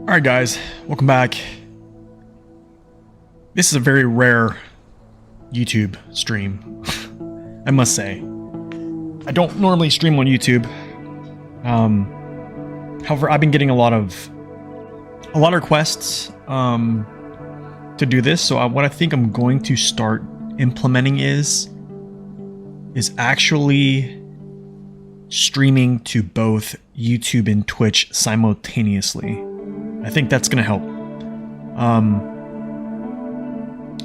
Alright guys, welcome back. This is a very rare YouTube stream, I must say. I don't normally stream on YouTube. However, I've been getting a lot of requests to do this, so what I think I'm going to start implementing is actually streaming to both YouTube and Twitch simultaneously. I think that's gonna help.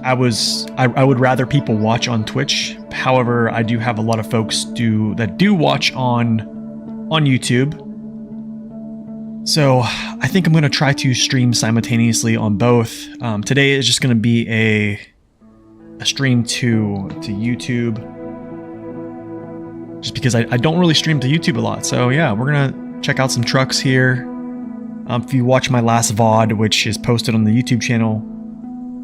I would rather people watch on Twitch. However, I do have a lot of folks that do watch on YouTube. So I think I'm gonna try to stream simultaneously on both. Today is just gonna be a stream to YouTube, just because I don't really stream to YouTube a lot. So yeah, we're gonna check out some trucks here. If you watch my last VOD, which is posted on the YouTube channel,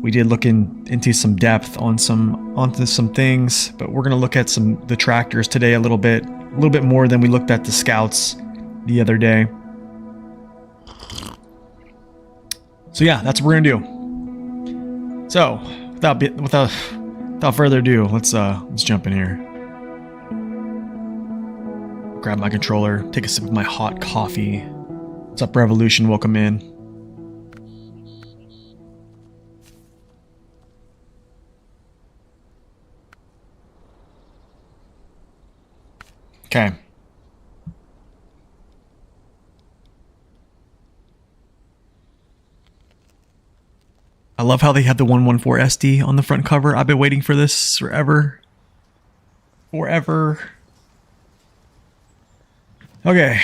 we did look into some depth onto some things, but we're gonna look at the tractors today a little bit more than we looked at the Scouts the other day. So yeah, that's what we're gonna do. So without further ado, let's jump in here. Grab my controller, take a sip of my hot coffee. What's up, Revolution? Welcome in. Okay. I love how they have the 114 SD on the front cover. I've been waiting for this forever. Okay.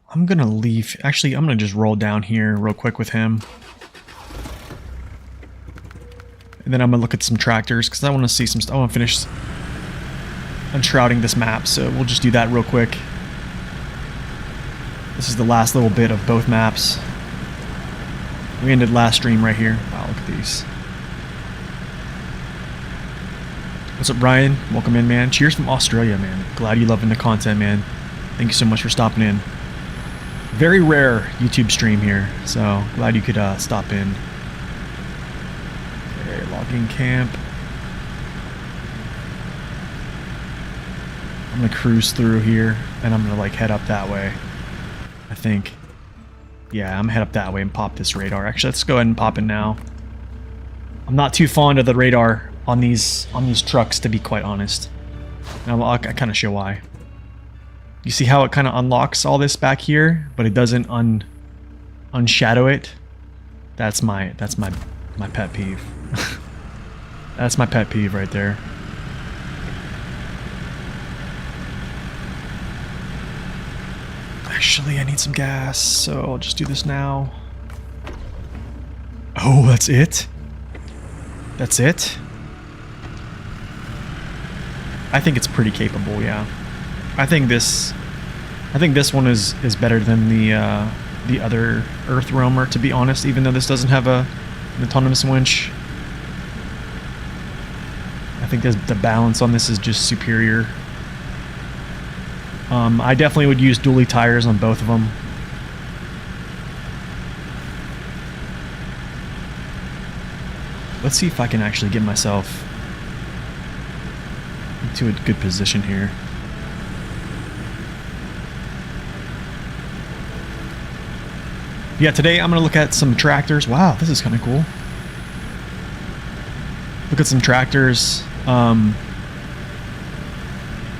I'm gonna leave. Actually, I'm gonna just roll down here real quick with him. And then I'm gonna look at some tractors because I want to see some stuff. I want to finish unshrouding this map, so we'll just do that real quick. This is the last little bit of both maps. We ended last stream right here. Wow, look at these. What's up, Ryan? Welcome in, man. Cheers from Australia, man. Glad you're loving the content, man. Thank you so much for stopping in. Very rare YouTube stream here, so glad you could stop in. Okay, logging camp. I'm gonna cruise through here, and I'm gonna like head up that way. I think. Yeah, I'm gonna head up that way and pop this radar. Actually, let's go ahead and pop it now. I'm not too fond of the radar on these trucks, to be quite honest. Now I kind of show why. You see how it kind of unlocks all this back here, but it doesn't unshadow it? That's my pet peeve. That's my pet peeve right there. Actually, I need some gas, so I'll just do this now. Oh, that's it? That's it? I think it's pretty capable, yeah. I think this one is better than the other Earth Roamer, to be honest, even though this doesn't have an autonomous winch. I think the balance on this is just superior. I definitely would use dually tires on both of them. Let's see if I can actually get myself into a good position here. Yeah, today I'm going to look at some tractors. Wow, this is kind of cool. Look at some tractors. I'll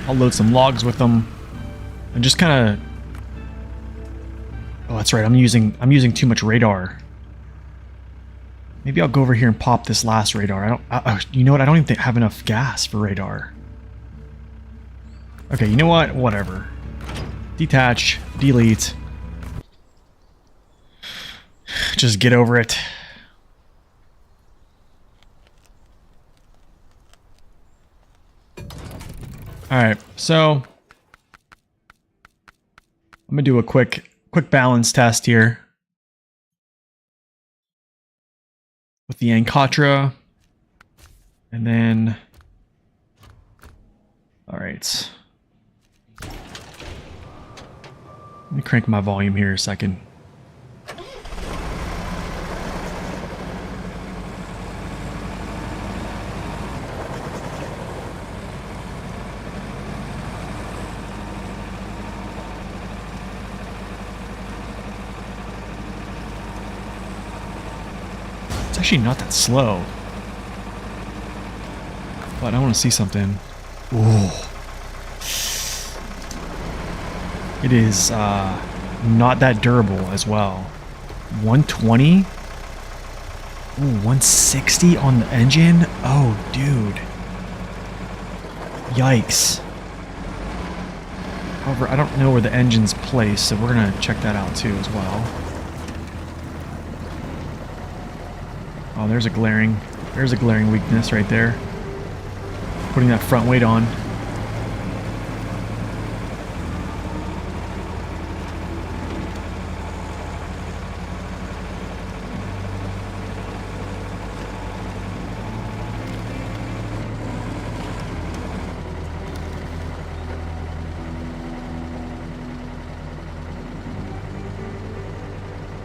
load some logs with them. And just kind of... Oh, that's right. I'm using too much radar. Maybe I'll go over here and pop this last radar. You know what? I don't even have enough gas for radar. Okay, you know what? Whatever. Detach. Delete. Just get over it. Alright, so I'm gonna do a quick balance test here with the Ancatra, and then alright. Let me crank my volume here a second. It's actually not that slow. But I want to see something. Ooh. It is not that durable as well. 120? Ooh, 160 on the engine? Oh, dude. Yikes. However, I don't know where the engine's placed, so we're going to check that out too as well. Oh, there's a glaring weakness right there. Putting that front weight on.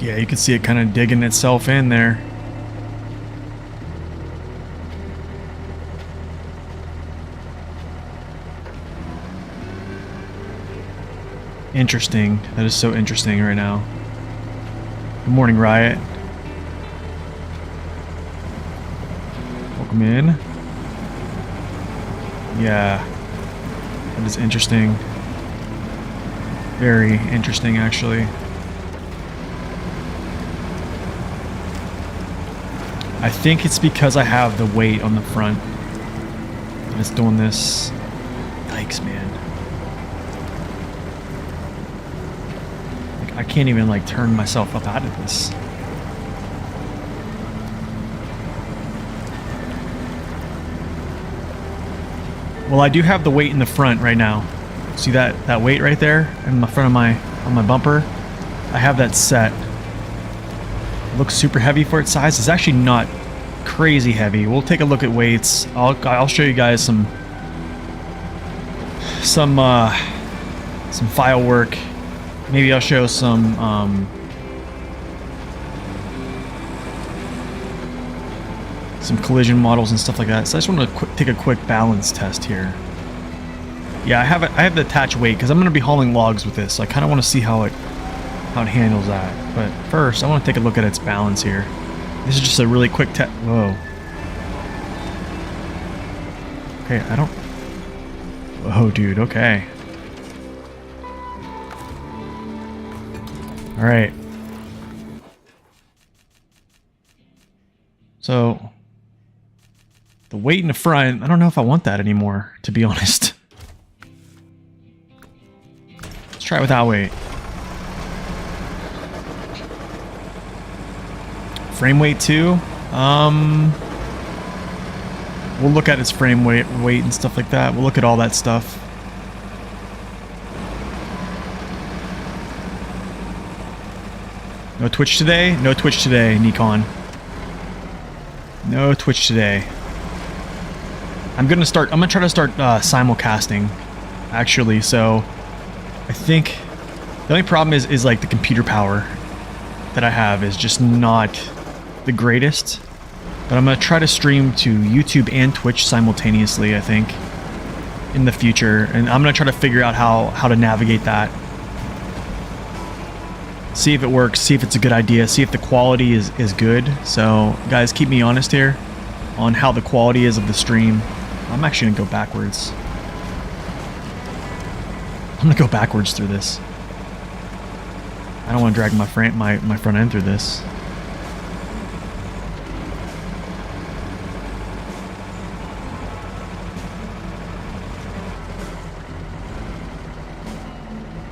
Yeah, you can see it kind of digging itself in there. Interesting. That is so interesting right now. Good morning, Riot. Welcome in. Yeah. That is interesting. Very interesting, actually. I think it's because I have the weight on the front. And it's doing this. Yikes, man. Like, I can't even like turn myself up out of this. Well, I do have the weight in the front right now. See that weight right there in the front of on my bumper? I have that set. It looks super heavy for its size. It's actually not crazy heavy. We'll take a look at weights. I'll show you guys some file work. Maybe I'll show some collision models and stuff like that. So I just want to take a quick balance test here. Yeah, I have the attached weight because I'm going to be hauling logs with this. So I kind of want to see how it handles that. But first, I want to take a look at its balance here. This is just a really quick test. Whoa. Okay, I don't... Whoa, dude, okay. Alright. So... the weight in the front, I don't know if I want that anymore, to be honest. Let's try it without weight. Frame weight too. We'll look at its frame weight and stuff like that. We'll look at all that stuff. No Twitch today? No Twitch today, Nikon. No Twitch today. I'm gonna try to start simulcasting, actually. So I think the only problem is like the computer power that I have is just not the greatest. But I'm gonna try to stream to YouTube and Twitch simultaneously, I think, in the future. And I'm gonna try to figure out how to navigate that. See if it works, see if it's a good idea, see if the quality is good. So guys, keep me honest here on how the quality is of the stream. I'm actually gonna go backwards. I'm gonna go backwards through this. I don't want to drag my front end through this.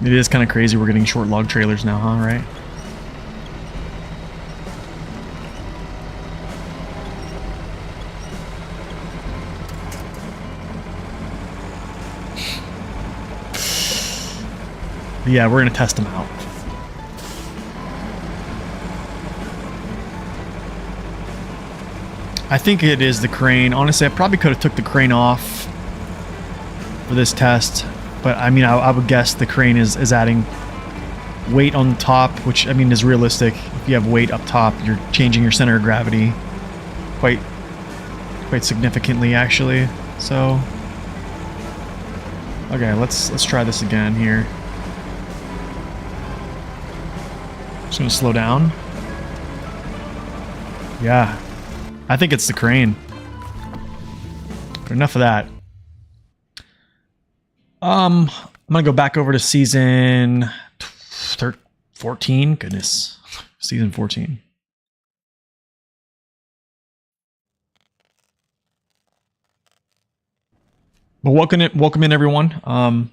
It is kind of crazy we're getting short log trailers now, huh, right? Yeah, we're gonna test them out. I think it is the crane. Honestly, I probably could have took the crane off for this test. But I mean, I would guess the crane is adding weight on the top, which I mean is realistic. If you have weight up top, you're changing your center of gravity quite significantly, actually. So, okay, let's try this again here. Just gonna slow down. Yeah. I think it's the crane. But enough of that. I'm gonna go back over to season 14. Goodness. Season 14. But welcome in everyone.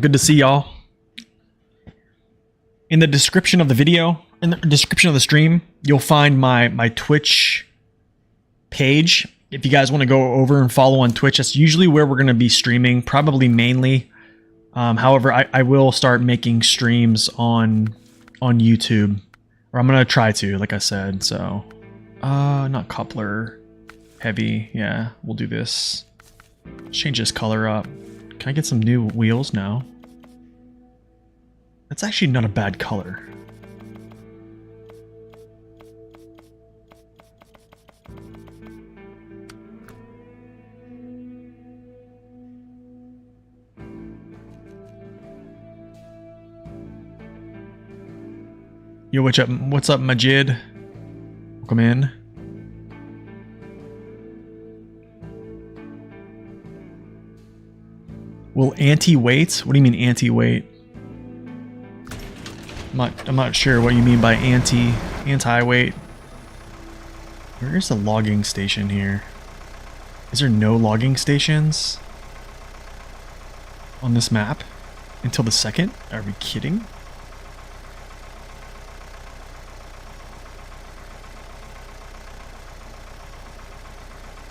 Good to see y'all. In the description of the video, in the description of the stream, you'll find my Twitch page. If you guys want to go over and follow on Twitch, that's usually where we're going to be streaming, probably mainly. However, I will start making streams on YouTube, or I'm going to try to, like I said. So, not coupler, heavy. Yeah, we'll do this. Change this color up. Can I get some new wheels now? That's actually not a bad color. Yo, what's up, Majid? Welcome in. Will anti-weight? What do you mean anti-weight? I'm not sure what you mean by anti-weight. Where's the logging station here? Is there no logging stations on this map until the 2nd? Are we kidding?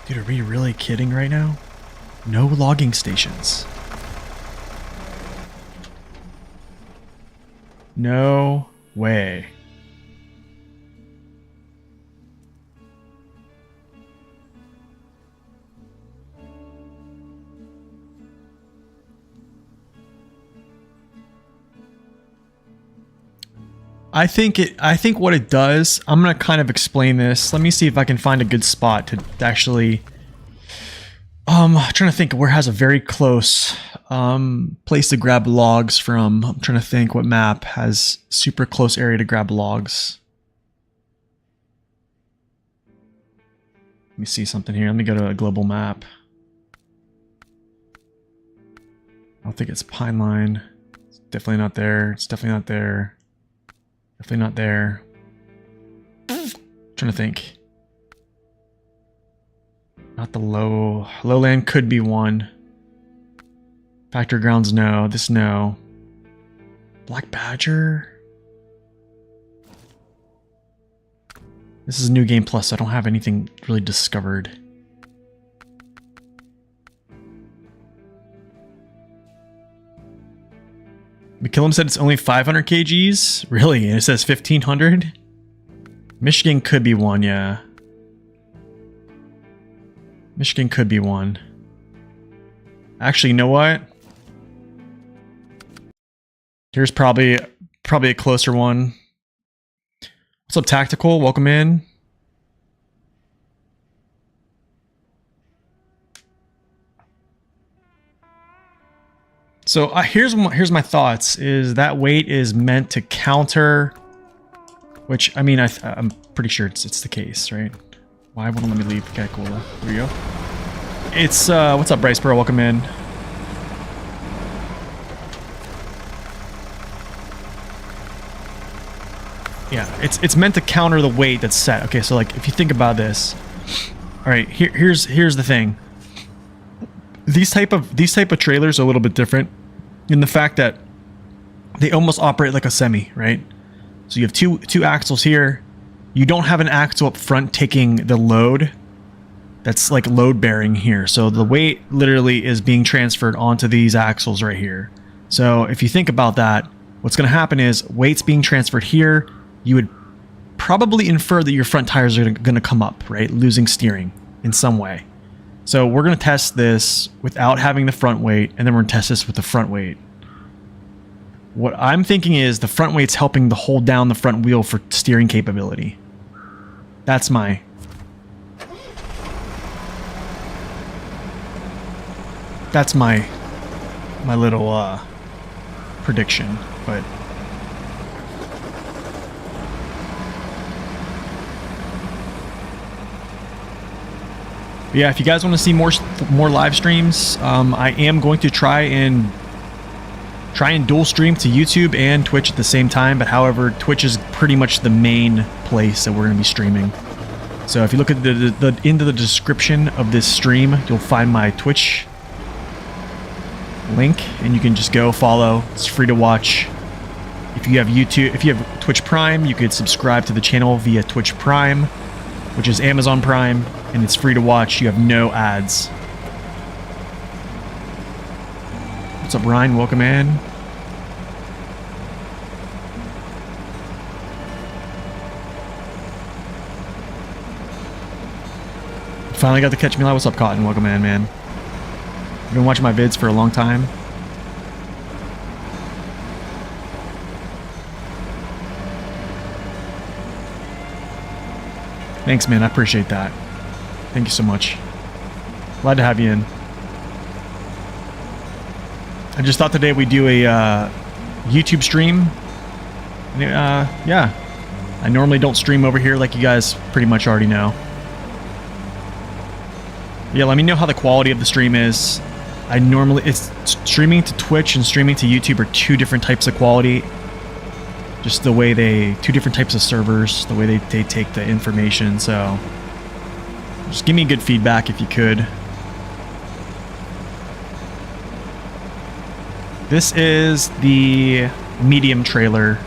Dude, are we really kidding right now? No logging stations. No way. I think what it does, I'm going to kind of explain this. Let me see if I can find a good spot to actually trying to think where has a very close place to grab logs from. I'm trying to think what map has super close area to grab logs. Let me see something here. Let me go to a global map. I don't think it's Pine Line. It's definitely not there. It's definitely not there. Definitely not there. Trying to think. Not the lowland could be one. Factory grounds, no. This, no. Black Badger. This is New Game Plus, so I don't have anything really discovered. McKillum said it's only 500 kgs? Really? And it says 1500? Michigan could be one, yeah. Michigan could be one. Actually, you know what? Here's probably a closer one. What's up, Tactical? Welcome in. So here's my thoughts. Is that weight is meant to counter, which I mean I'm pretty sure it's the case, right? Why wouldn't let me leave? Okay, cool. There we go. It's what's up, Bryce Pearl? Welcome in. Yeah, it's meant to counter the weight that's set. Okay, so like if you think about this, all right, here's the thing. These type of trailers are a little bit different in the fact that they almost operate like a semi, right? So you have two axles here. You don't have an axle up front taking the load. That's like load bearing here. So the weight literally is being transferred onto these axles right here. So if you think about that, what's going to happen is weight's being transferred here. You would probably infer that your front tires are going to come up, right? Losing steering in some way. So we're going to test this without having the front weight, and then we're going to test this with the front weight. What I'm thinking is the front weight's helping to hold down the front wheel for steering capability. That's my little prediction, but But yeah, if you guys want to see more live streams, I am going to try and dual stream to YouTube and Twitch at the same time. But however, Twitch is pretty much the main place that we're going to be streaming. So if you look at into the description of this stream, you'll find my Twitch link, and you can just go follow. It's free to watch. If you have Twitch Prime, you could subscribe to the channel via Twitch Prime, which is Amazon Prime, and it's free to watch. You have no ads. What's up, Ryan? Welcome in. Finally got to catch me live. What's up, Cotton? Welcome in, man. You've been watching my vids for a long time. Thanks, man. I appreciate that. Thank you so much. Glad to have you in. I just thought today we'd do a YouTube stream. Yeah. I normally don't stream over here like you guys pretty much already know. Yeah, let me know how the quality of the stream is. It's streaming to Twitch and streaming to YouTube are two different types of quality. Just the way two different types of servers, the way they take the information. So just give me good feedback if you could. This is the medium trailer.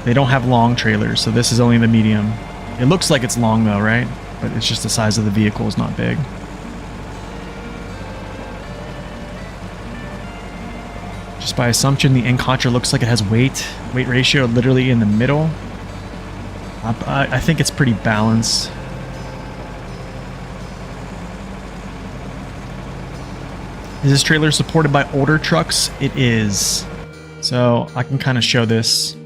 They don't have long trailers, so this is only the medium. It looks like it's long though, right? But it's just the size of the vehicle is not big. Just by assumption, the Encontra looks like it has weight ratio literally in the middle. I think it's pretty balanced. Is this trailer supported by older trucks? It is. So I can kind of show this.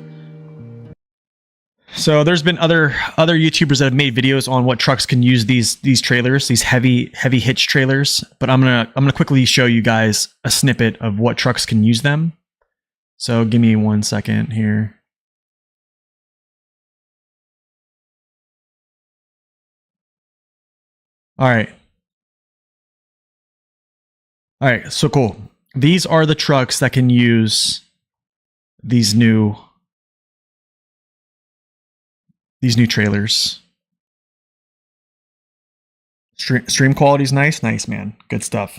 So there's been other YouTubers that have made videos on what trucks can use these trailers, these heavy hitch trailers. But I'm gonna quickly show you guys a snippet of what trucks can use them. So give me 1 second here. All right. So cool. These are the trucks that can use these new trailers. Stream quality is nice, man. Good stuff.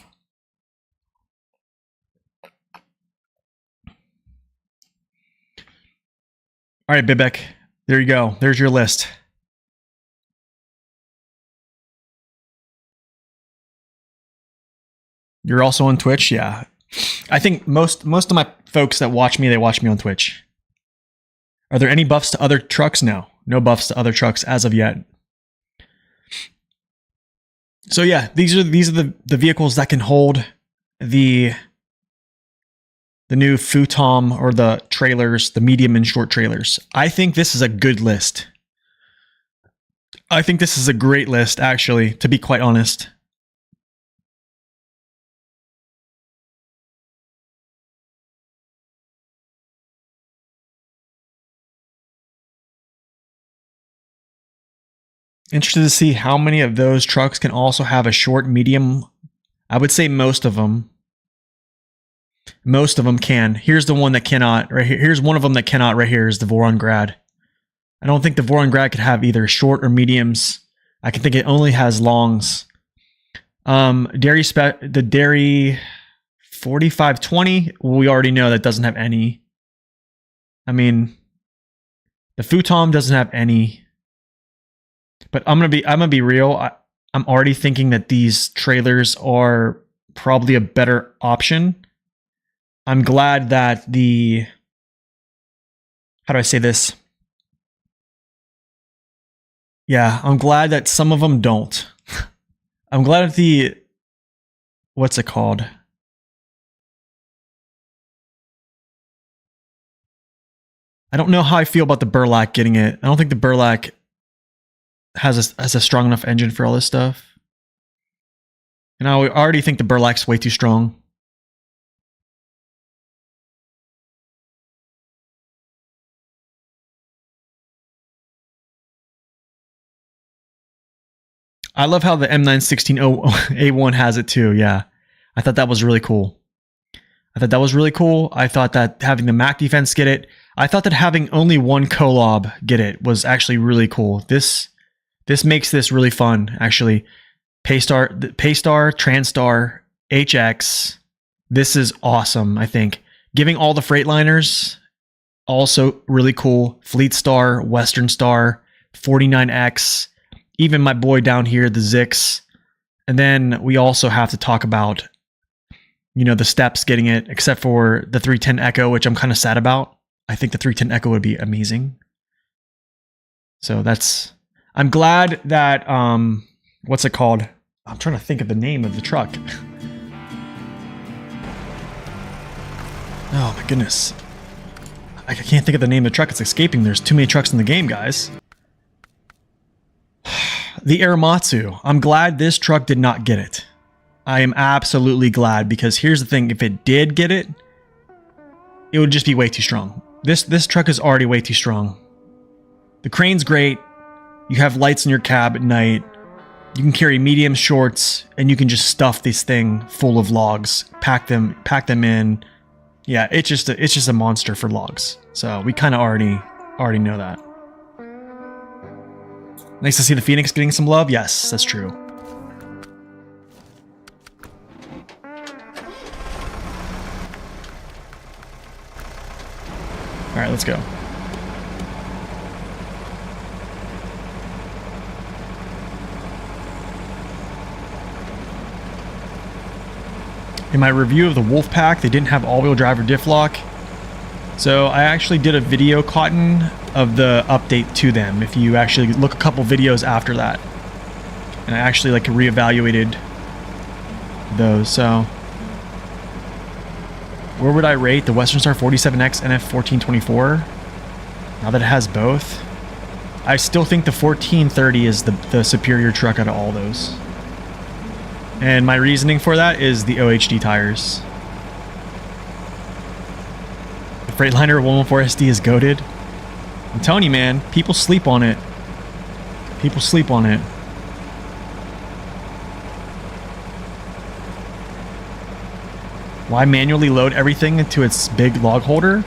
All right, Bibek, there you go. There's your list. You're also on Twitch, yeah. I think most of my folks that watch me, they watch me on Twitch. Are there any buffs to other trucks? No buffs to other trucks as of yet. So yeah, these are the vehicles that can hold the new futon or the trailers, the medium and short trailers. I think this is a good list. I think this is a great list, actually, to be quite honest. Interested to see how many of those trucks can also have a short, medium. I would say most of them. Most of them can. Here's the one that cannot. Right here. Here's one of them that cannot. Right here is the Vorongrad. I don't think the Vorongrad could have either short or mediums. I can think it only has longs. The Dairy 4520. We already know that doesn't have any. I mean, the Futon doesn't have any. But I'm gonna be real. I'm already thinking that these trailers are probably a better option. I'm glad that how do I say this? Yeah, I'm glad that some of them don't. I'm glad that what's it called? I don't know how I feel about the Burlak getting it. I don't think the Burlak has a strong enough engine for all this stuff. And I already think the Burlak's way too strong. I love how the M916A1 has it too. Yeah. I thought that was really cool. I thought that having the MAC defense get it. I thought that having only one Kolob get it was actually really cool. This makes this really fun, actually. Paystar, Transtar, HX. This is awesome, I think. Giving all the Freightliners, also really cool. Fleet Star, Western Star, 49X, even my boy down here, the Zix. And then we also have to talk about, you know, the Steps getting it, except for the 310 Echo, which I'm kind of sad about. I think the 310 Echo would be amazing. So I'm glad that, what's it called? I'm trying to think of the name of the truck. Oh my goodness. I can't think of the name of the truck. It's escaping. There's too many trucks in the game, guys. The Aeromatsu. I'm glad this truck did not get it. I am absolutely glad, because here's the thing. If it did get it, it would just be way too strong. This truck is already way too strong. The crane's great. You have lights in your cab at night. You can carry medium shorts, and you can just stuff this thing full of logs. Pack them in. Yeah, it's just a monster for logs. So we kind of already know that. Nice to see the Phoenix getting some love. Yes, that's true. All right, let's go. In my review of the Wolfpack, they didn't have all-wheel drive or diff lock. So I actually did a video, Cotton, of the update to them. If you actually look a couple videos after that. And I actually like reevaluated those. So where would I rate the Western Star 47X NF1424? Now that it has both. I still think the 1430 is the superior truck out of all those. And my reasoning for that is the OHD tires. The Freightliner 114 SD is goated. I'm telling you, man, people sleep on it. People sleep on it. Why manually load everything into its big log holder?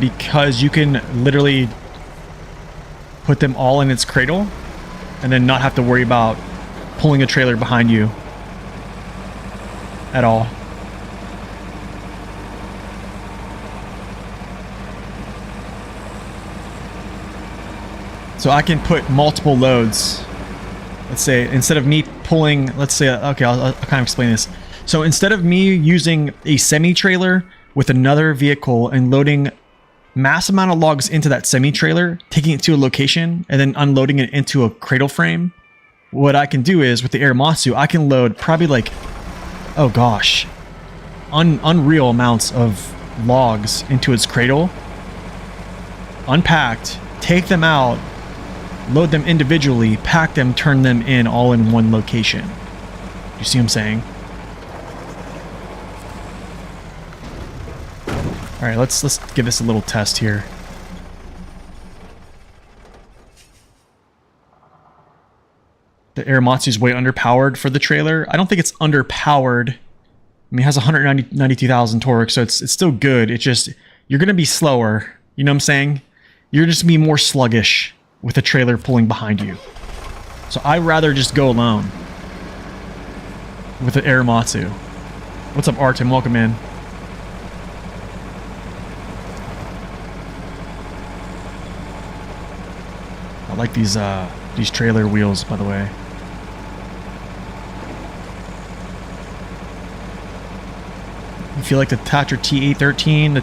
Because you can literally put them all in its cradle and then not have to worry about pulling a trailer behind you at all. So I can put multiple loads. Let's say instead of me pulling, let's say, okay, I'll kind of explain this. So instead of me using a semi-trailer with another vehicle and loading mass amount of logs into that semi-trailer, taking it to a location, and then unloading it into a cradle frame, what I can do is, with the Aeromatsu, I can load probably like, oh gosh, unreal amounts of logs into its cradle, unpacked, take them out, load them individually, pack them, turn them in all in one location. You see what I'm saying? All right, let's give this a little test here. The Aeromatsu is way underpowered for the trailer. I don't think it's underpowered. I mean, it has 192,000 torque, so it's still good. It's just, you're going to be slower. You know what I'm saying? You're just going to be more sluggish with a trailer pulling behind you. So I'd rather just go alone with the Aeromatsu. What's up, Artem? Welcome in. I like these trailer wheels, by the way. You feel like the Tatra T813,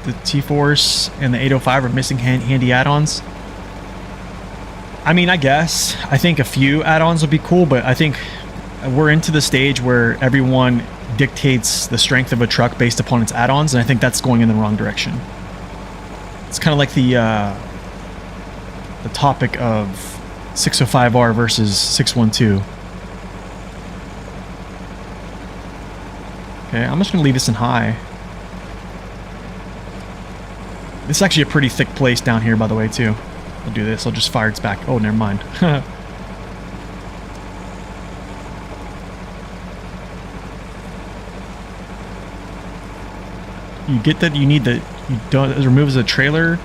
the T-Force, and the 805 are missing handy add-ons? I mean, I guess. I think a few add-ons would be cool, but I think we're into the stage where everyone dictates the strength of a truck based upon its add-ons, and I think that's going in the wrong direction. It's kind of like the topic of 605R versus 612. Okay, I'm just going to leave this in high. This is actually a pretty thick place down here, by the way, too. I'll do this. I'll just fire its back. Oh, never mind. You get that you need the, you don't, it removes the trailer,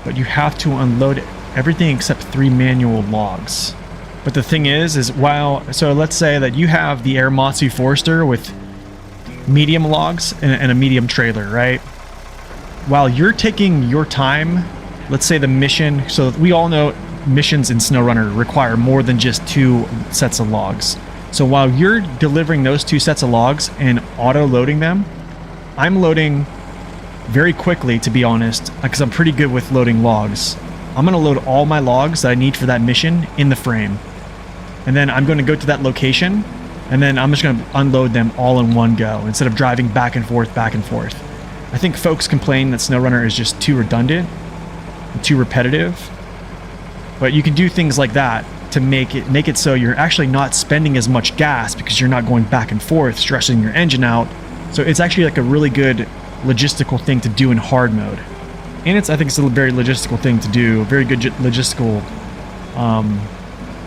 but you have to unload everything except 3 manual logs. But the thing is while, so let's say that you have the Aeromatsu Forester with medium logs and a medium trailer, right? While you're taking your time, let's say the mission, so we all know missions in SnowRunner require more than just 2 sets of logs. So while you're delivering those 2 sets of logs and auto-loading them, I'm loading very quickly, to be honest, because I'm pretty good with loading logs. I'm going to load all my logs that I need for that mission in the frame. And then I'm going to go to that location, and then I'm just going to unload them all in one go, instead of driving back and forth, back and forth. I think folks complain that SnowRunner is just too redundant, and too repetitive. But you can do things like that to make it so you're actually not spending as much gas, because you're not going back and forth, stressing your engine out. So it's actually like a really good logistical thing to do in hard mode. And I think it's a very logistical thing to do, very good logistical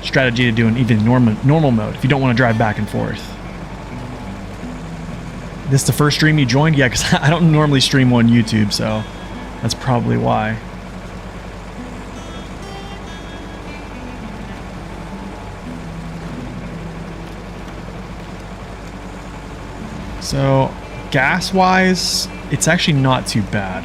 strategy to do in even normal mode if you don't want to drive back and forth. This the first stream you joined? Yeah, because I don't normally stream on YouTube, so that's probably why. So gas-wise, it's actually not too bad.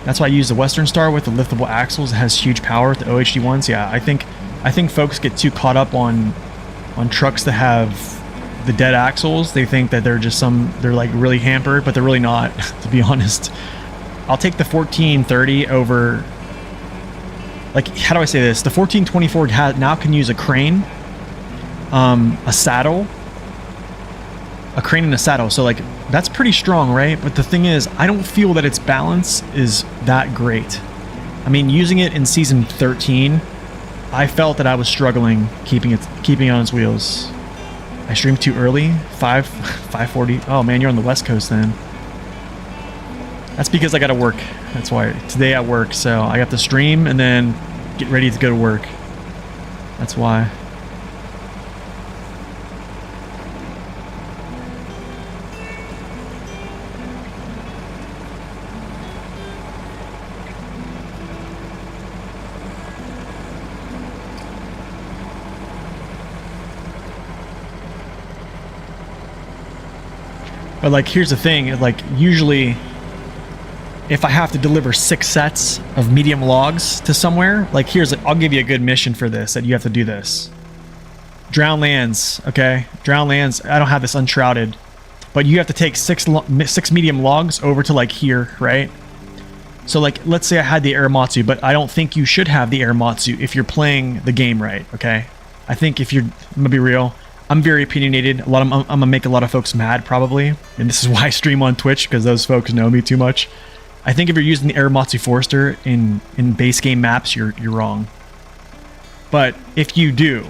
That's why I use the Western Star with the liftable axles. It has huge power with the OHD ones. Yeah, I think folks get too caught up on trucks that have the dead axles. They think that they're like really hampered, but they're really not, to be honest. I'll take the 1430 over, like, how do I say this? The 1424 now can use a crane, a saddle, a crane and a saddle. So like, that's pretty strong, right? But the thing is, I don't feel that its balance is that great. I mean, using it in season 13, I felt that I was struggling keeping it on its wheels. I streamed too early, 5:40. Oh man, you're on the West Coast then. That's because I gotta work. That's why today I work, so I have to stream and then get ready to go to work. That's why. But like, here's the thing, like usually if I have to deliver 6 sets of medium logs to somewhere, like I'll give you a good mission for this, that you have to do this. Drown lands, okay? Drown lands, I don't have this unshrouded, but you have to take 6 medium logs over to like here, right? So like, let's say I had the Aeromatsu, but I don't think you should have the Aeromatsu if you're playing the game right, okay? I think if I'm gonna be real, I'm very opinionated. I'm gonna make a lot of folks mad probably, and this is why I stream on Twitch, because those folks know me too much. I think if you're using the Aeromatsu Forester in base game maps, you're wrong. But if you do,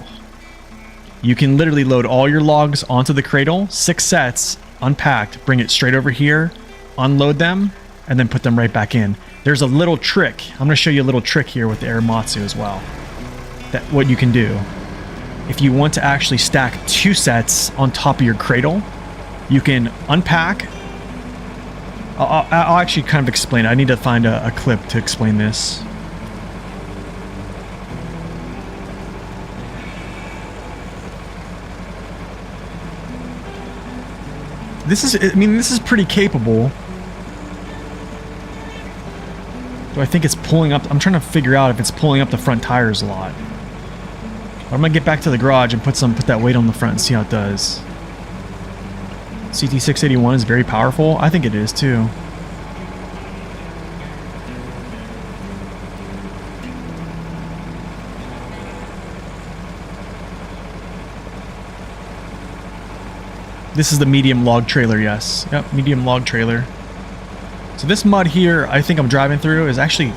you can literally load all your logs onto the cradle, 6 sets, unpacked, bring it straight over here, unload them, and then put them right back in. There's a little trick. I'm gonna show you a little trick here with the Aeromatsu as well. What you can do. If you want to actually stack 2 sets on top of your cradle, you can unpack. I'll actually kind of explain it. I need to find a clip to explain this. This is pretty capable. Do I think it's pulling up? I'm trying to figure out if it's pulling up the front tires a lot. I'm gonna get back to the garage and put that weight on the front and see how it does. CT681 is very powerful. I think it is too. This is the medium log trailer, yes. Yep, medium log trailer. So this mud here, I think I'm driving through, is actually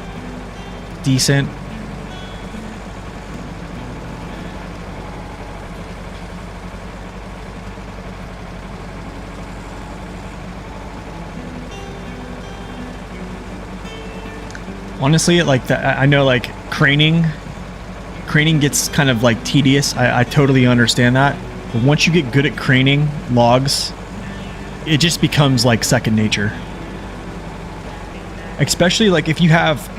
decent. Honestly, like that, I know like craning gets kind of like tedious. I totally understand that. But once you get good at craning logs, it just becomes like second nature. Especially like if you have,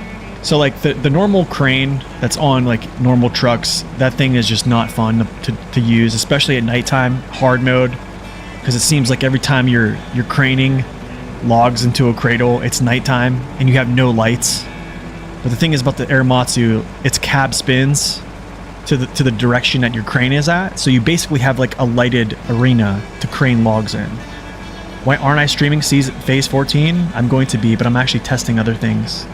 so like the normal crane that's on like normal trucks, that thing is just not fun to use, especially at nighttime, hard mode, because it seems like every time you're craning logs into a cradle, it's nighttime and you have no lights. But the thing is about the Aeromatsu, its cab spins to the direction that your crane is at, so you basically have like a lighted arena to crane logs in. Why aren't I streaming phase 14? I'm going to be, but I'm actually testing other things.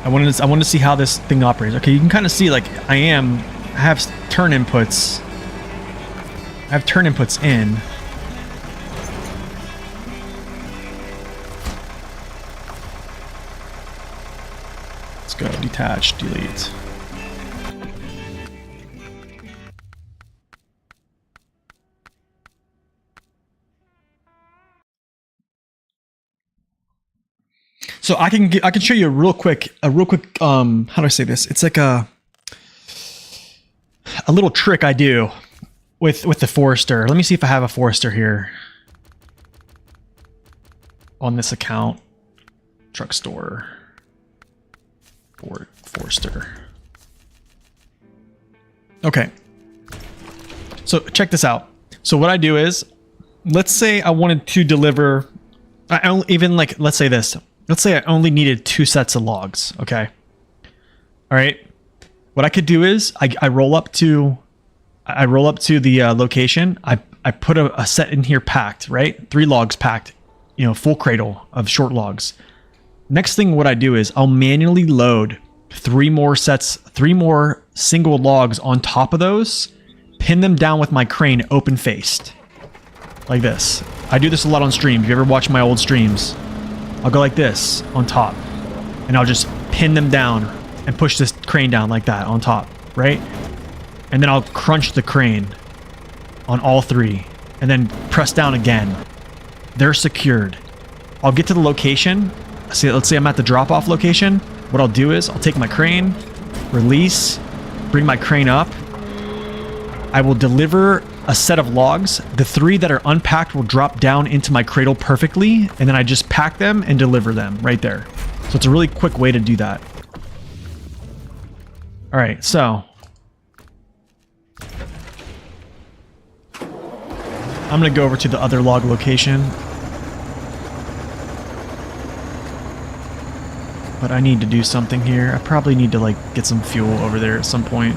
I wanted to see how this thing operates. Okay, you can kind of see like I have turn inputs. I have turn inputs in. Let's go detach, delete. So I can show you a real quick how do I say this? It's like a little trick I do with the Forester. Let me see if I have a Forester here on this account. Truck store. Forester. Okay. So check this out. So what I do is, let's say I wanted to deliver, let's say this. Let's say I only needed 2 sets of logs, okay? All right. What I could do is I roll up to the location. I put a set in here packed, right? 3 logs packed, you know, full cradle of short logs. Next thing what I do is I'll manually load 3 more single logs on top of those, pin them down with my crane open faced. Like this. I do this a lot on stream. If you ever watch my old streams, I'll go like this on top, and I'll just pin them down and push this crane down like that on top, right? And then I'll crunch the crane on all 3 and then press down again. They're secured. I'll get to the location. Let's say I'm at the drop-off location. What I'll do is I'll take my crane, release, bring my crane up. I will deliver a set of logs. The 3 that are unpacked will drop down into my cradle perfectly, and then I just pack them and deliver them right there. So it's a really quick way to do that. All right, so I'm gonna go over to the other log location, but I need to do something here. I probably need to like get some fuel over there at some point.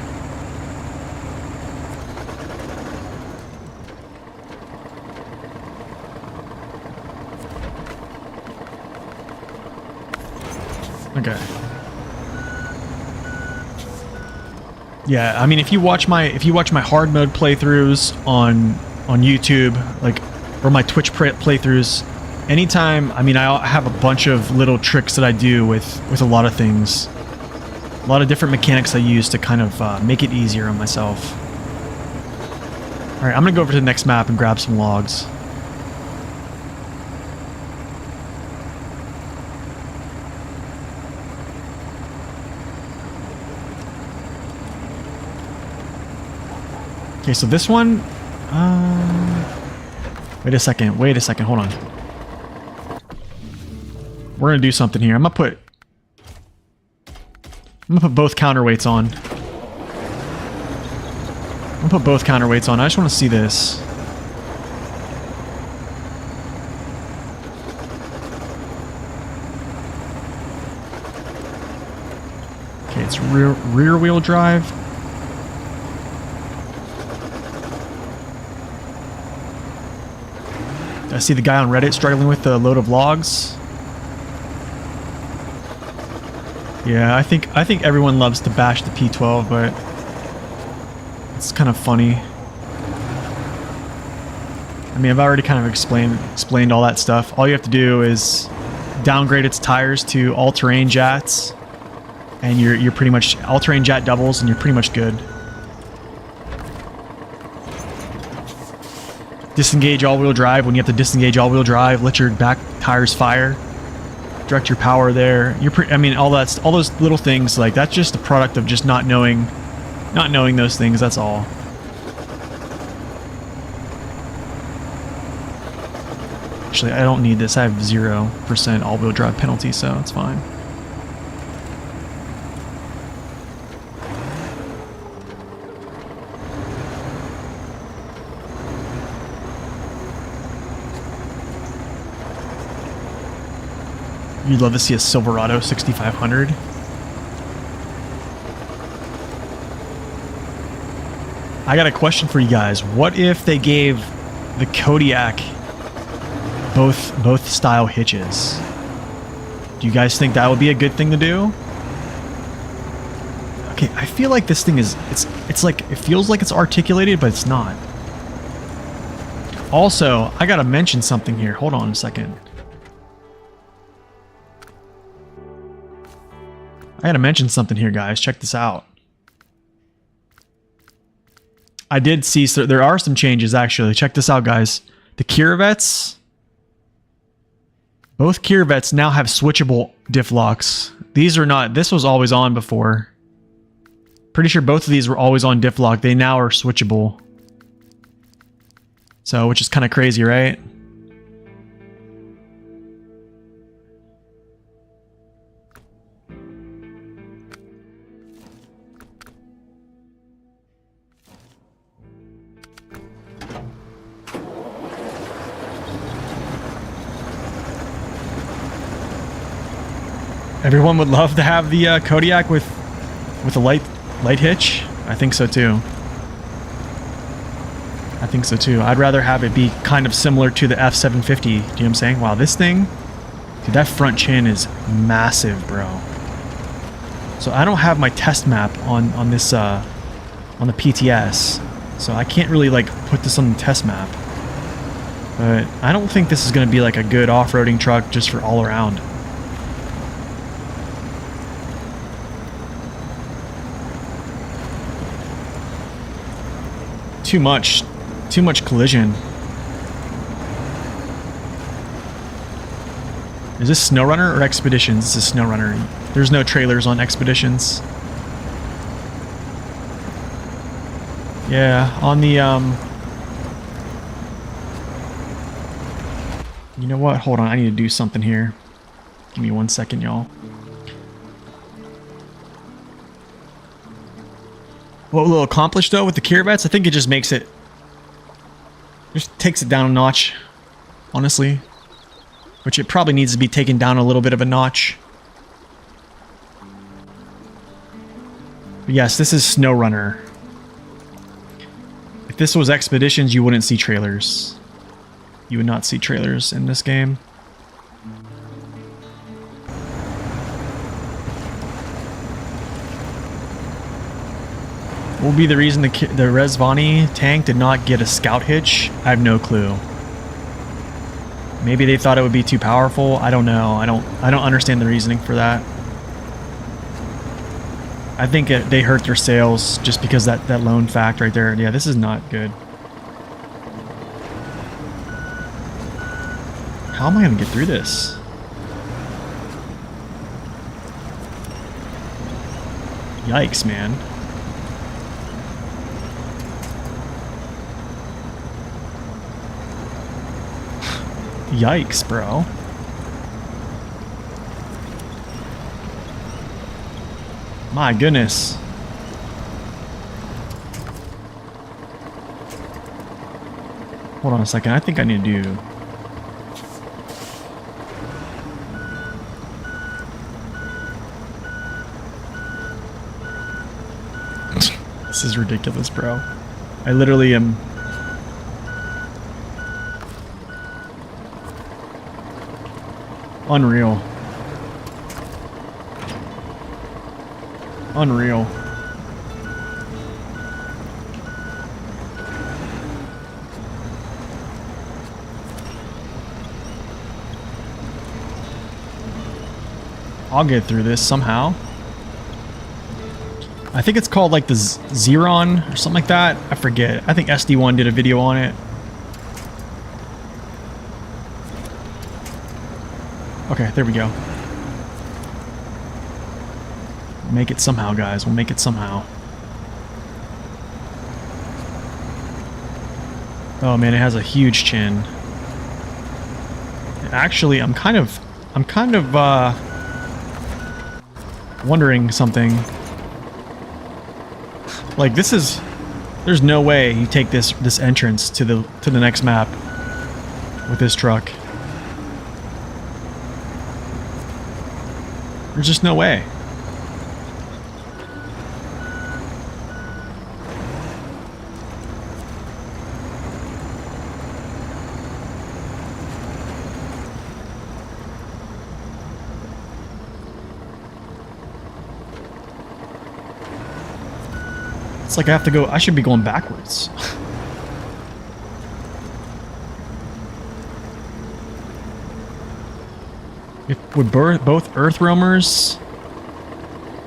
Okay. Yeah, I mean, if you watch my hard mode playthroughs on YouTube, like, or my Twitch playthroughs, anytime, I mean, I have a bunch of little tricks that I do with a lot of things, a lot of different mechanics I use to kind of make it easier on myself. All right, I'm gonna go over to the next map and grab some logs. Okay, so this one, wait a second, hold on. We're gonna do something here. I'm gonna put both counterweights on. I just want to see this. Okay, it's rear wheel drive. I see the guy on Reddit struggling with the load of logs. Yeah, I think everyone loves to bash the P12, but it's kind of funny. I mean, I've already kind of explained all that stuff. All you have to do is downgrade its tires to all-terrain jats, and you're pretty much all-terrain jet doubles, and you're pretty much good. Disengage all-wheel drive when you have to disengage all-wheel drive. Let your back tires fire. Direct your power there. I mean, all those little things, like, that's just a product of just not knowing those things, that's all. Actually, I don't need this. I have 0% all-wheel drive penalty, so it's fine. You'd love to see a Silverado 6500. I got a question for you guys. What if they gave the Kodiak both style hitches? Do you guys think that would be a good thing to do? Okay, I feel like this thing is it's like, it feels like it's articulated, but it's not. Also, I gotta mention something here. Hold on a second. I gotta mention something here, guys. Check this out. I did see, so there are some changes, actually. Check this out, guys. The Corvettes, both Corvettes now have switchable diff locks. These are not, this was always on before. Pretty sure both of these were always on diff lock. They now are switchable. So, which is kind of crazy, right? Everyone would love to have the Kodiak with a light hitch. I think so too. I think so too. I'd rather have it be kind of similar to the F750. Do you know what I'm saying? Wow, this thing, dude, that front chin is massive, bro. So I don't have my test map on this on the PTS, so I can't really like put this on the test map. But I don't think this is going to be like a good off-roading truck just for all around. Too much collision. Is this SnowRunner or Expeditions? This is SnowRunner. There's no trailers on Expeditions. Yeah, on the you know what? Hold on, I need to do something here. Give me 1 second, y'all. What will it accomplish though with the Corvettes? I think it just makes it, just takes it down a notch, honestly. Which it probably needs to be taken down a little bit of a notch. But yes, this is SnowRunner. If this was Expeditions, you wouldn't see trailers. You would not see trailers in this game. What will be the reason the Resvani tank did not get a scout hitch? I have no clue. Maybe they thought it would be too powerful. I don't know. I don't understand the reasoning for that. I think they hurt their sales just because that lone fact right there. Yeah, this is not good. How am I going to get through this? Yikes, man. Yikes, bro. My goodness. Hold on a second. I think I need to do... This is ridiculous, bro. I literally am... Unreal. Unreal. I'll get through this somehow. I think it's called like the Xeron or something like that. I forget. I think SD1 did a video on it. Okay, there we go. We'll make it somehow, guys. We'll make it somehow. Oh man, it has a huge chin. Actually, I'm kind of wondering something. Like there's no way you take this entrance to the next map with this truck. There's just no way. It's like I should be going backwards. Would both Earth roamers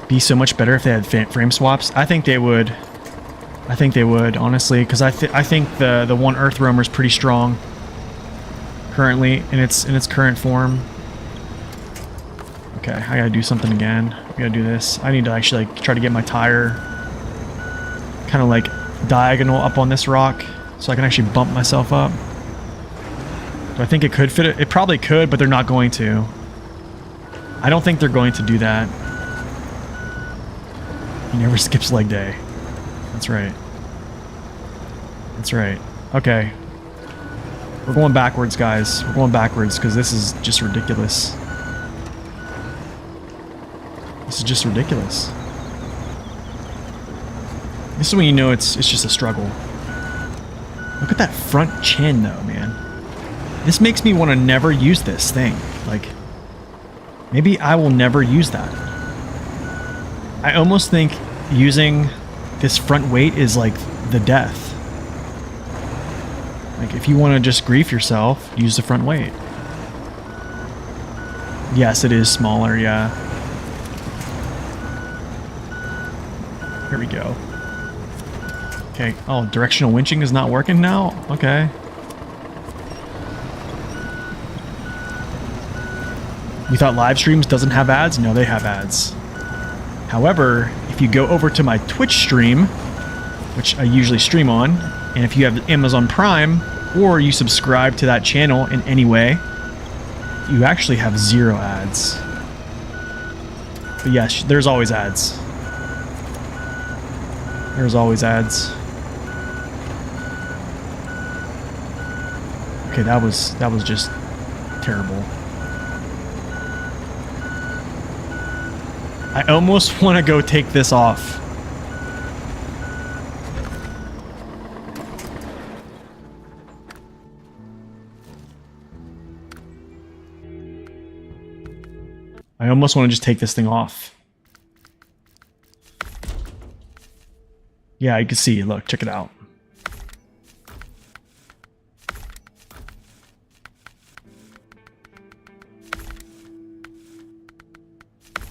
be so much better if they had frame swaps? I think they would. I think they would, honestly, because I think the one Earth roamer is pretty strong currently in its current form. Okay, I gotta do something again. We gotta do this. I need to actually like try to get my tire kind of like diagonal up on this rock so I can actually bump myself up. Do I think it could fit it? It probably could, but they're not going to. I don't think they're going to do that. He never skips leg day. That's right. That's right. Okay. We're going backwards, guys. We're going backwards because this is just ridiculous. This is just ridiculous. This is when you know it's just a struggle. Look at that front chin though, man. This makes me want to never use this thing. Like, maybe I will never use that. I almost think using this front weight is like the death. Like, if you want to just grief yourself, use the front weight. Yes, it is smaller, yeah. Here we go. Okay. Oh, directional winching is not working now? Okay. You thought live streams doesn't have ads? No, they have ads. However, if you go over to my Twitch stream, which I usually stream on, and if you have Amazon Prime, or you subscribe to that channel in any way, you actually have 0 ads. But yes, there's always ads. There's always ads. Okay, that was just terrible. I almost want to go take this off. I almost want to just take this thing off. Yeah, you can see. Look, check it out.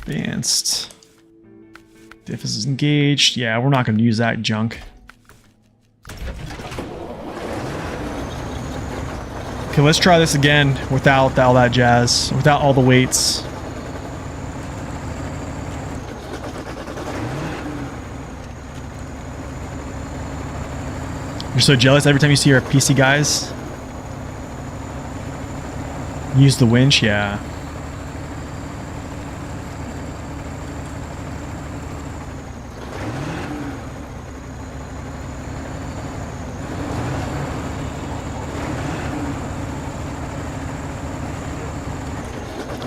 Advanced. Diff is engaged. Yeah, we're not going to use that junk. Okay, let's try this again without all that jazz, without all the weights. You're so jealous every time you see our PC guys use the winch, yeah.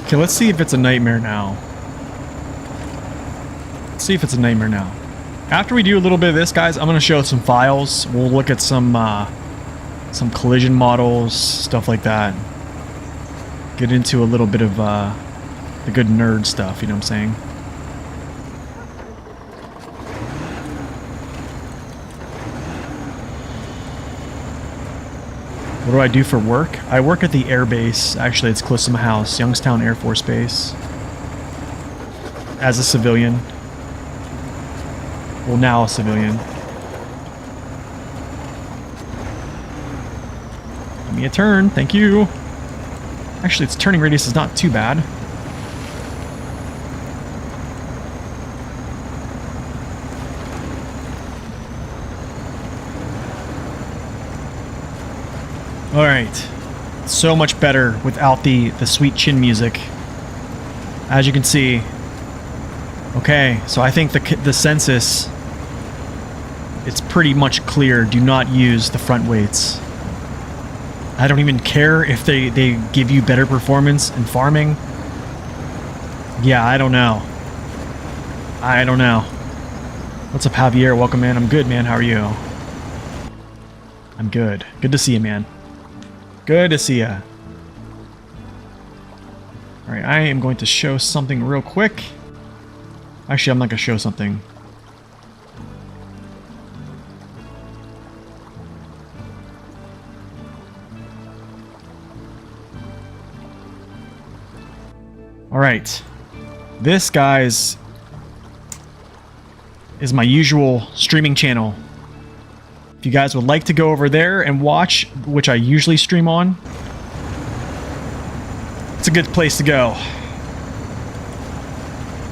Okay, let's see if it's a nightmare now. Let's see if it's a nightmare now. After we do a little bit of this, guys, I'm going to show some files. We'll look at some collision models, stuff like that. Get into a little bit of the good nerd stuff, you know what I'm saying? What do I do for work? I work at the air base. Actually, it's close to my house, Youngstown Air Force Base. As a civilian. Well, now a civilian. Give me a turn, thank you. Actually, its turning radius is not too bad. Alright. So much better without the sweet chin music. As you can see. Okay, so I think the census, it's pretty much clear. Do not use the front weights. I don't even care if they give you better performance in farming. Yeah, I don't know. I don't know. What's up, Javier? Welcome, man. I'm good, man. How are you? I'm good. Good to see you, man. Good to see ya. Alright, I am going to show something real quick. Actually, I'm not going to show something. Alright. This, guys, is my usual streaming channel. If you guys would like to go over there and watch, which I usually stream on, it's a good place to go.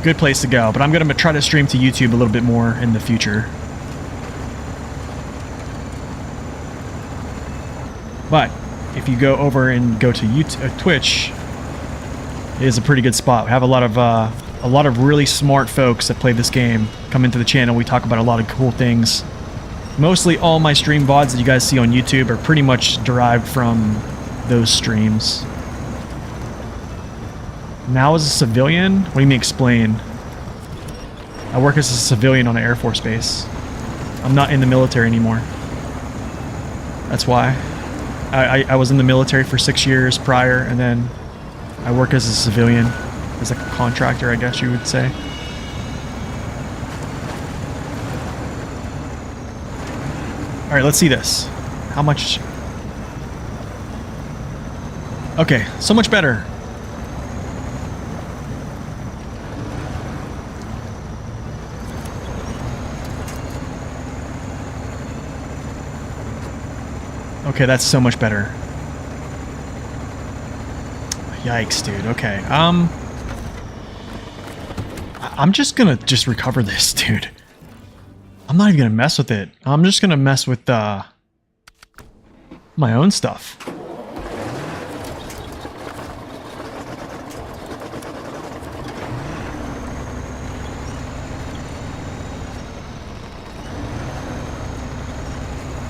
Good place to go. But I'm going to try to stream to YouTube a little bit more in the future. But if you go over and go to YouTube, Twitch, it is a pretty good spot. We have a lot of really smart folks that play this game come into the channel. We talk about a lot of cool things. Mostly all my stream VODs that you guys see on YouTube are pretty much derived from those streams. Now as a civilian? What do you mean explain? I work as a civilian on an Air Force base. I'm not in the military anymore. That's why. I was in the military for 6 years prior, and then I work as a civilian, as like a contractor, I guess you would say. Alright, let's see this. How much... Okay, so much better. Okay, that's so much better. Yikes, dude. Okay, I'm just gonna recover this, dude. I'm not even gonna mess with it. I'm just gonna mess with my own stuff.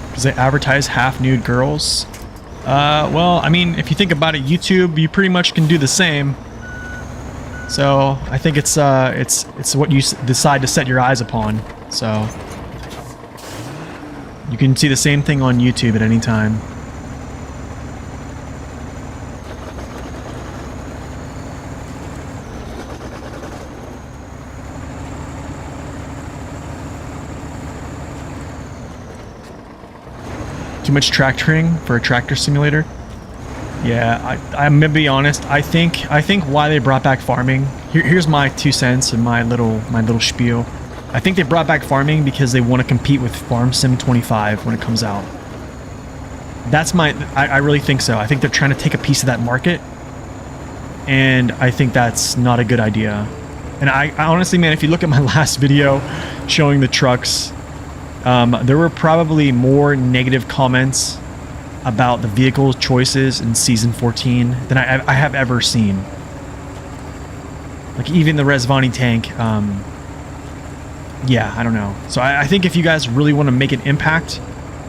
Because they advertise half-nude girls. Well, I mean, if you think about it, YouTube, you pretty much can do the same. So I think it's what you decide to set your eyes upon. So you can see the same thing on YouTube at any time. Too much tractoring for a tractor simulator? Yeah, I'm gonna be honest. I think why they brought back farming. Here's my 2 cents and my little spiel. I think they brought back farming because they want to compete with Farm Sim 25 when it comes out. That's I really think so. I think they're trying to take a piece of that market, and I think that's not a good idea. And I honestly, man, if you look at my last video showing the trucks, there were probably more negative comments about the vehicle choices in Season 14 than I have ever seen. Like, even the Resvani tank, yeah, I don't know. So I think if you guys really want to make an impact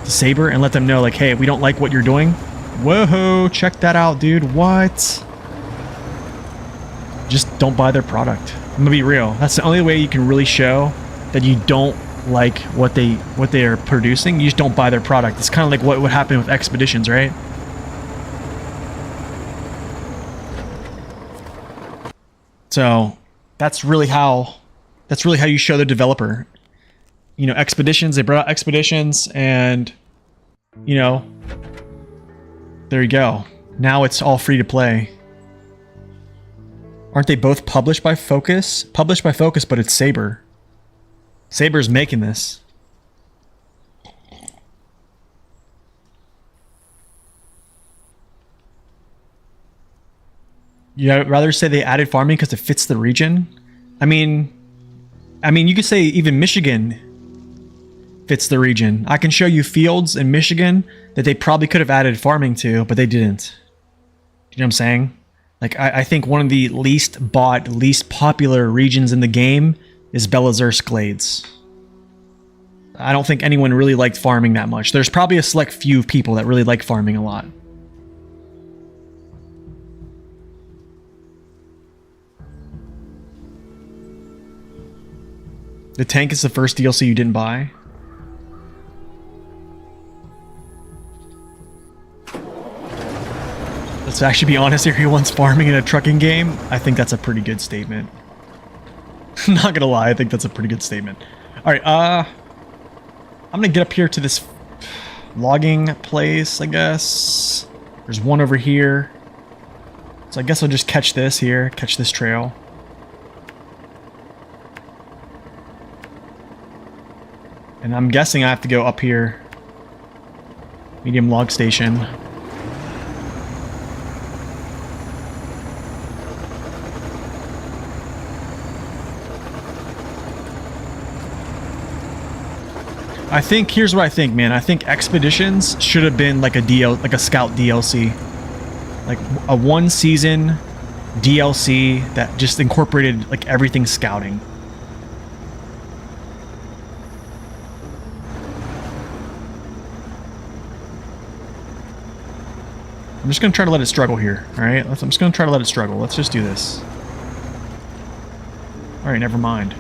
to Saber and let them know, like, hey, we don't like what you're doing. Whoa, check that out, dude. What? Just don't buy their product. I'm gonna be real. That's the only way you can really show that you don't like what they are producing. You just don't buy their product. It's kind of like what would happen with Expeditions, right? So that's really how you show the developer. You know, Expeditions, they brought out Expeditions, and you know, there you go. Now it's all free to play. Aren't they both published by Focus? Published by Focus, but it's Saber. Saber's making this. You'd rather say they added farming because it fits the region? I mean, you could say even Michigan fits the region. I can show you fields in Michigan that they probably could have added farming to, but they didn't. You know what I'm saying? Like, I think one of the least bought, least popular regions in the game is Belazursk Glades. I don't think anyone really liked farming that much. There's probably a select few people that really like farming a lot. The tank is the first DLC you didn't buy? Let's actually be honest here, he wants farming in a trucking game. I think that's a pretty good statement. Not gonna lie, I think that's a pretty good statement. Alright, I'm gonna get up here to this logging place, I guess. There's one over here. So I guess I'll just catch this here, catch this trail. And I'm guessing I have to go up here. Medium log station. I think, here's what I think, man. I think Expeditions should have been like like a Scout DLC. Like a one season DLC that just incorporated like everything scouting. I'm just going to try to let it struggle here, alright? I'm just going to try to let it struggle. Let's just do this. Alright, never mind.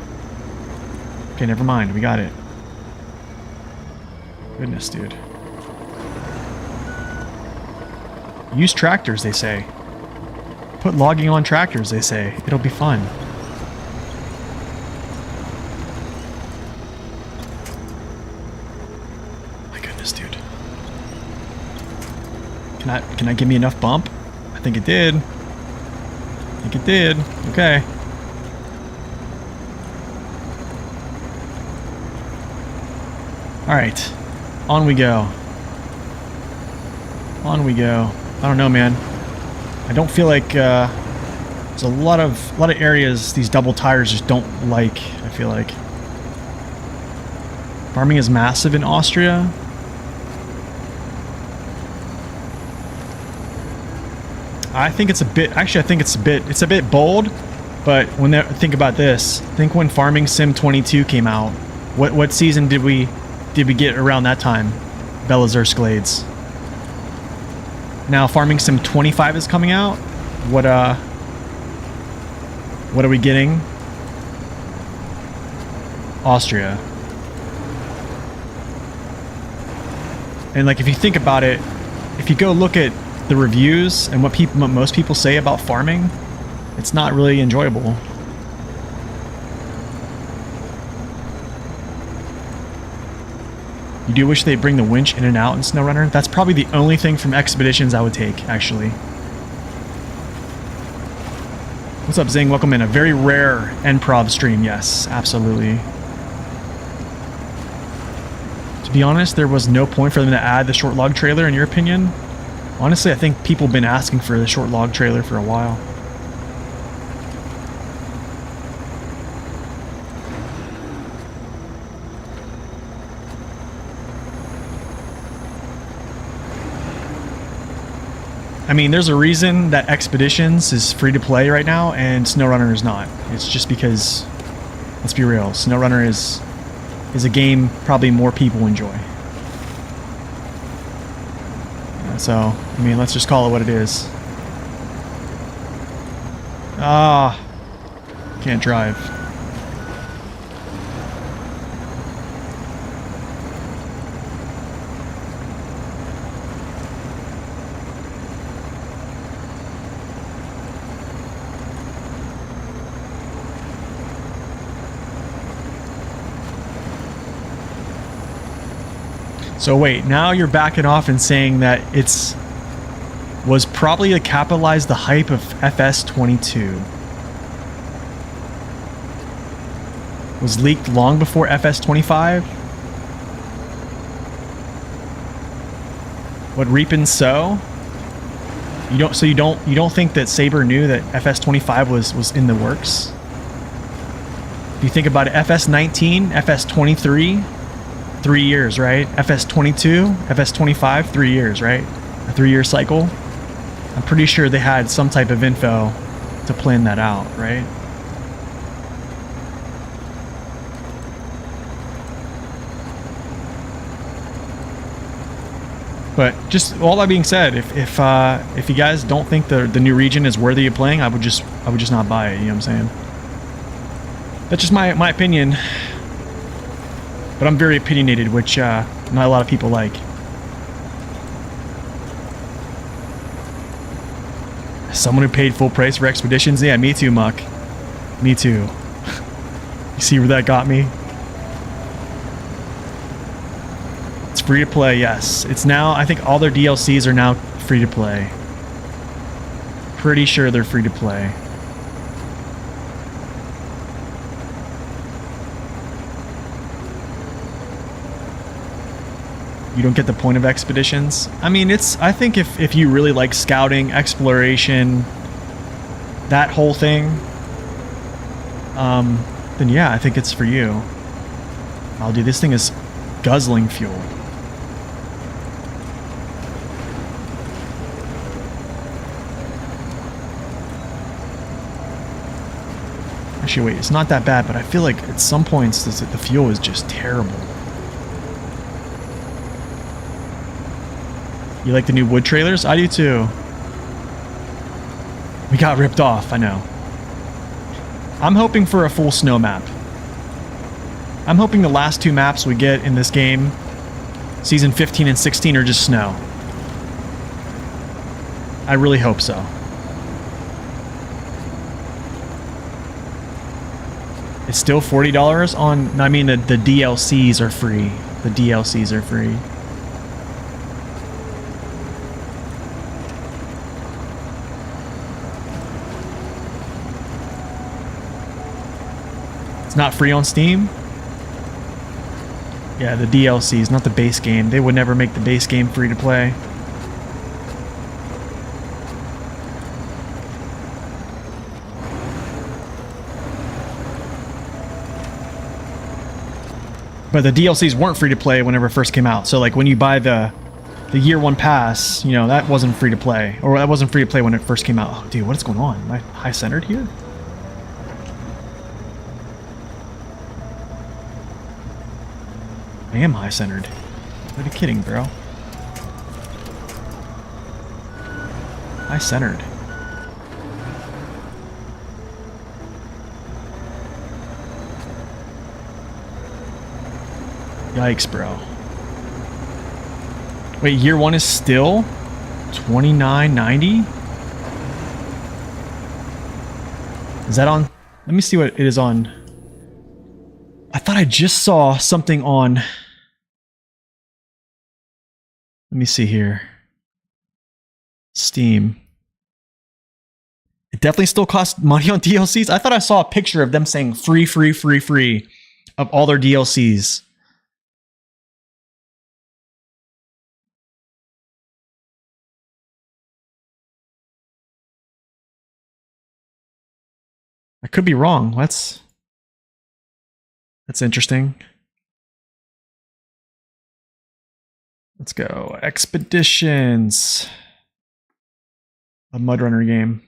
Okay, never mind. We got it. Goodness, dude. Use tractors, they say. Put logging on tractors, they say. It'll be fun. My goodness, dude. Can I give me enough bump? I think it did. I think it did. Okay. Alright. On we go. On we go. I don't know, man. I don't feel like there's a lot of areas these double tires just don't like, I feel like. Farming is massive in Austria. I think it's a bit, actually I think it's a bit bold, but think about this. Think when Farming Sim 22 came out. What season did we get around that time? Belazursk Glades. Now Farming Sim 25 is coming out. What are we getting? Austria. And like if you think about it, if you go look at the reviews and what most people say about farming, it's not really enjoyable. You do wish they'd bring the winch in and out in SnowRunner? That's probably the only thing from Expeditions I would take, actually. What's up, Zing? Welcome in. A very rare N-Prov stream. Yes, absolutely. To be honest, there was no point for them to add the short log trailer, in your opinion? Honestly, I think people have been asking for the short log trailer for a while. I mean, there's a reason that Expeditions is free to play right now and SnowRunner is not. It's just because, let's be real, SnowRunner is a game probably more people enjoy. So, I mean, let's just call it what it is. Ah, can't drive. So wait, now you're backing off and saying that was probably to capitalize the hype of FS22. Was leaked long before FS25? What reap and sow? You don't think that Saber knew that FS25 was in the works? If you think about it, FS19, FS23, 3 years, right? FS22, FS25, 3 years, right? A 3-year cycle. I'm pretty sure they had some type of info to plan that out, right? But just all that being said, if you guys don't think the new region is worthy of playing, I would just not buy it. You know what I'm saying? That's just my opinion. But I'm very opinionated, which not a lot of people like. Someone who paid full price for expeditions? Yeah, me too, Muck. Me too. You see where that got me? It's free to play, yes. It's now, I think all their DLCs are now free to play. Pretty sure they're free to play. You don't get the point of expeditions? I mean, I think if you really like scouting, exploration, that whole thing, then yeah, I think it's for you. Oh, dude, this thing is guzzling fuel. Actually, wait, it's not that bad, but I feel like at some points the fuel is just terrible. You like the new wood trailers? I do too. We got ripped off, I know. I'm hoping for a full snow map. I'm hoping the last 2 maps we get in this game, Season 15 and 16, are just snow. I really hope so. It's still $40 on... I mean, the DLCs are free. The DLCs are free. It's not free on Steam? Yeah, the DLCs, not the base game. They would never make the base game free to play. But the DLCs weren't free to play whenever it first came out. So like when you buy the year 1 pass, you know, that wasn't free to play. Or that wasn't free to play when it first came out. Oh, dude, what is going on? Am I high-centered here? I am high-centered. Are you kidding, bro? High-centered. Yikes, bro. Wait, year 1 is still $29.90? Is that on? Let me see what it is on. I thought I just saw something on... Let me see here. Steam. It definitely still costs money on DLCs. I thought I saw a picture of them saying free, free, free, free of all their DLCs. I could be wrong. That's interesting. Let's go. Expeditions. A Mud Runner game.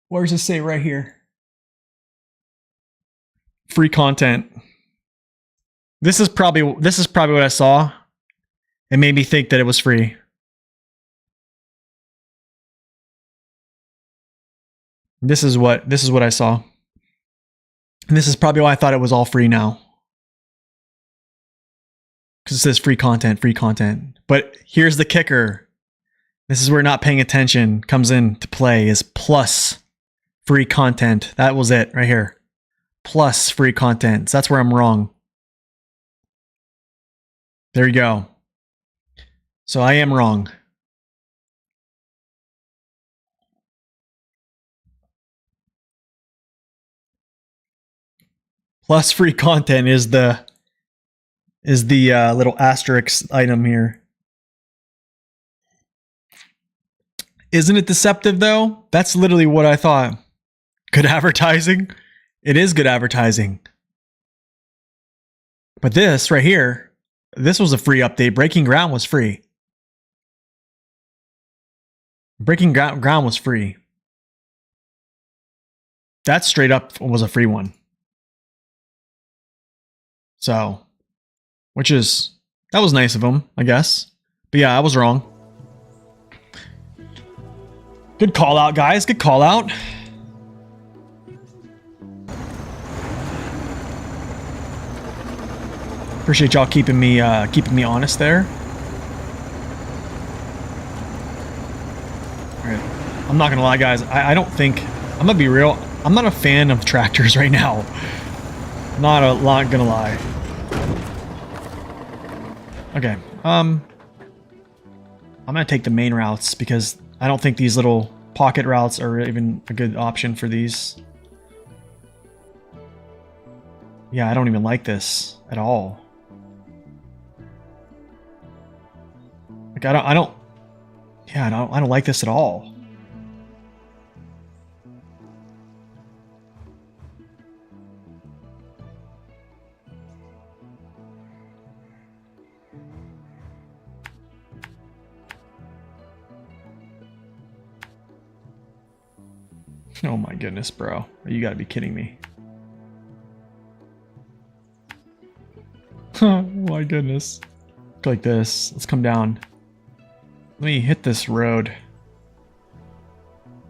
Where does it say right here? Free content. This is probably what I saw. It made me think that it was free. This is what I saw. And this is probably why I thought it was all free now. Because it says free content, free content. But here's the kicker. This is where not paying attention comes into play, is plus free content. That was it right here. Plus free content. So that's where I'm wrong. There you go. So I am wrong. Plus free content is the little asterisk item here. Isn't it deceptive though? That's literally what I thought. Good advertising? It is good advertising. But this right here, this was a free update. Breaking Ground was free. Breaking Ground was free. That straight up was a free one. So, that was nice of him, I guess. But yeah, I was wrong. Good call out, guys. Good call out. Appreciate y'all keeping me honest there. All right. I'm not gonna lie, guys. I don't think I'm gonna be real. I'm not a fan of tractors right now. Not gonna lie. Okay. I'm gonna take the main routes because I don't think these little pocket routes are even a good option for these. Yeah, I don't even like this at all. Like I don't like this at all. Oh my goodness, bro. You gotta be kidding me. Oh my goodness. Go like this. Let's come down. Let me hit this road.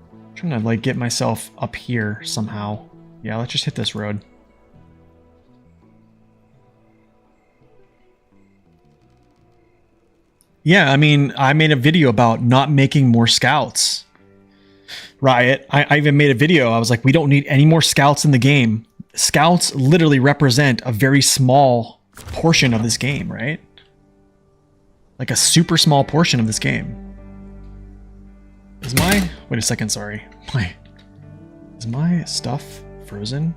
I'm trying to like get myself up here somehow. Yeah, let's just hit this road. Yeah, I mean, I made a video about not making more scouts. Riot. I even made a video. I was like, we don't need any more scouts in the game. Scouts literally represent a very small portion of this game, right? Like a super small portion of this game. Is my... Wait a second, sorry. Is my stuff frozen?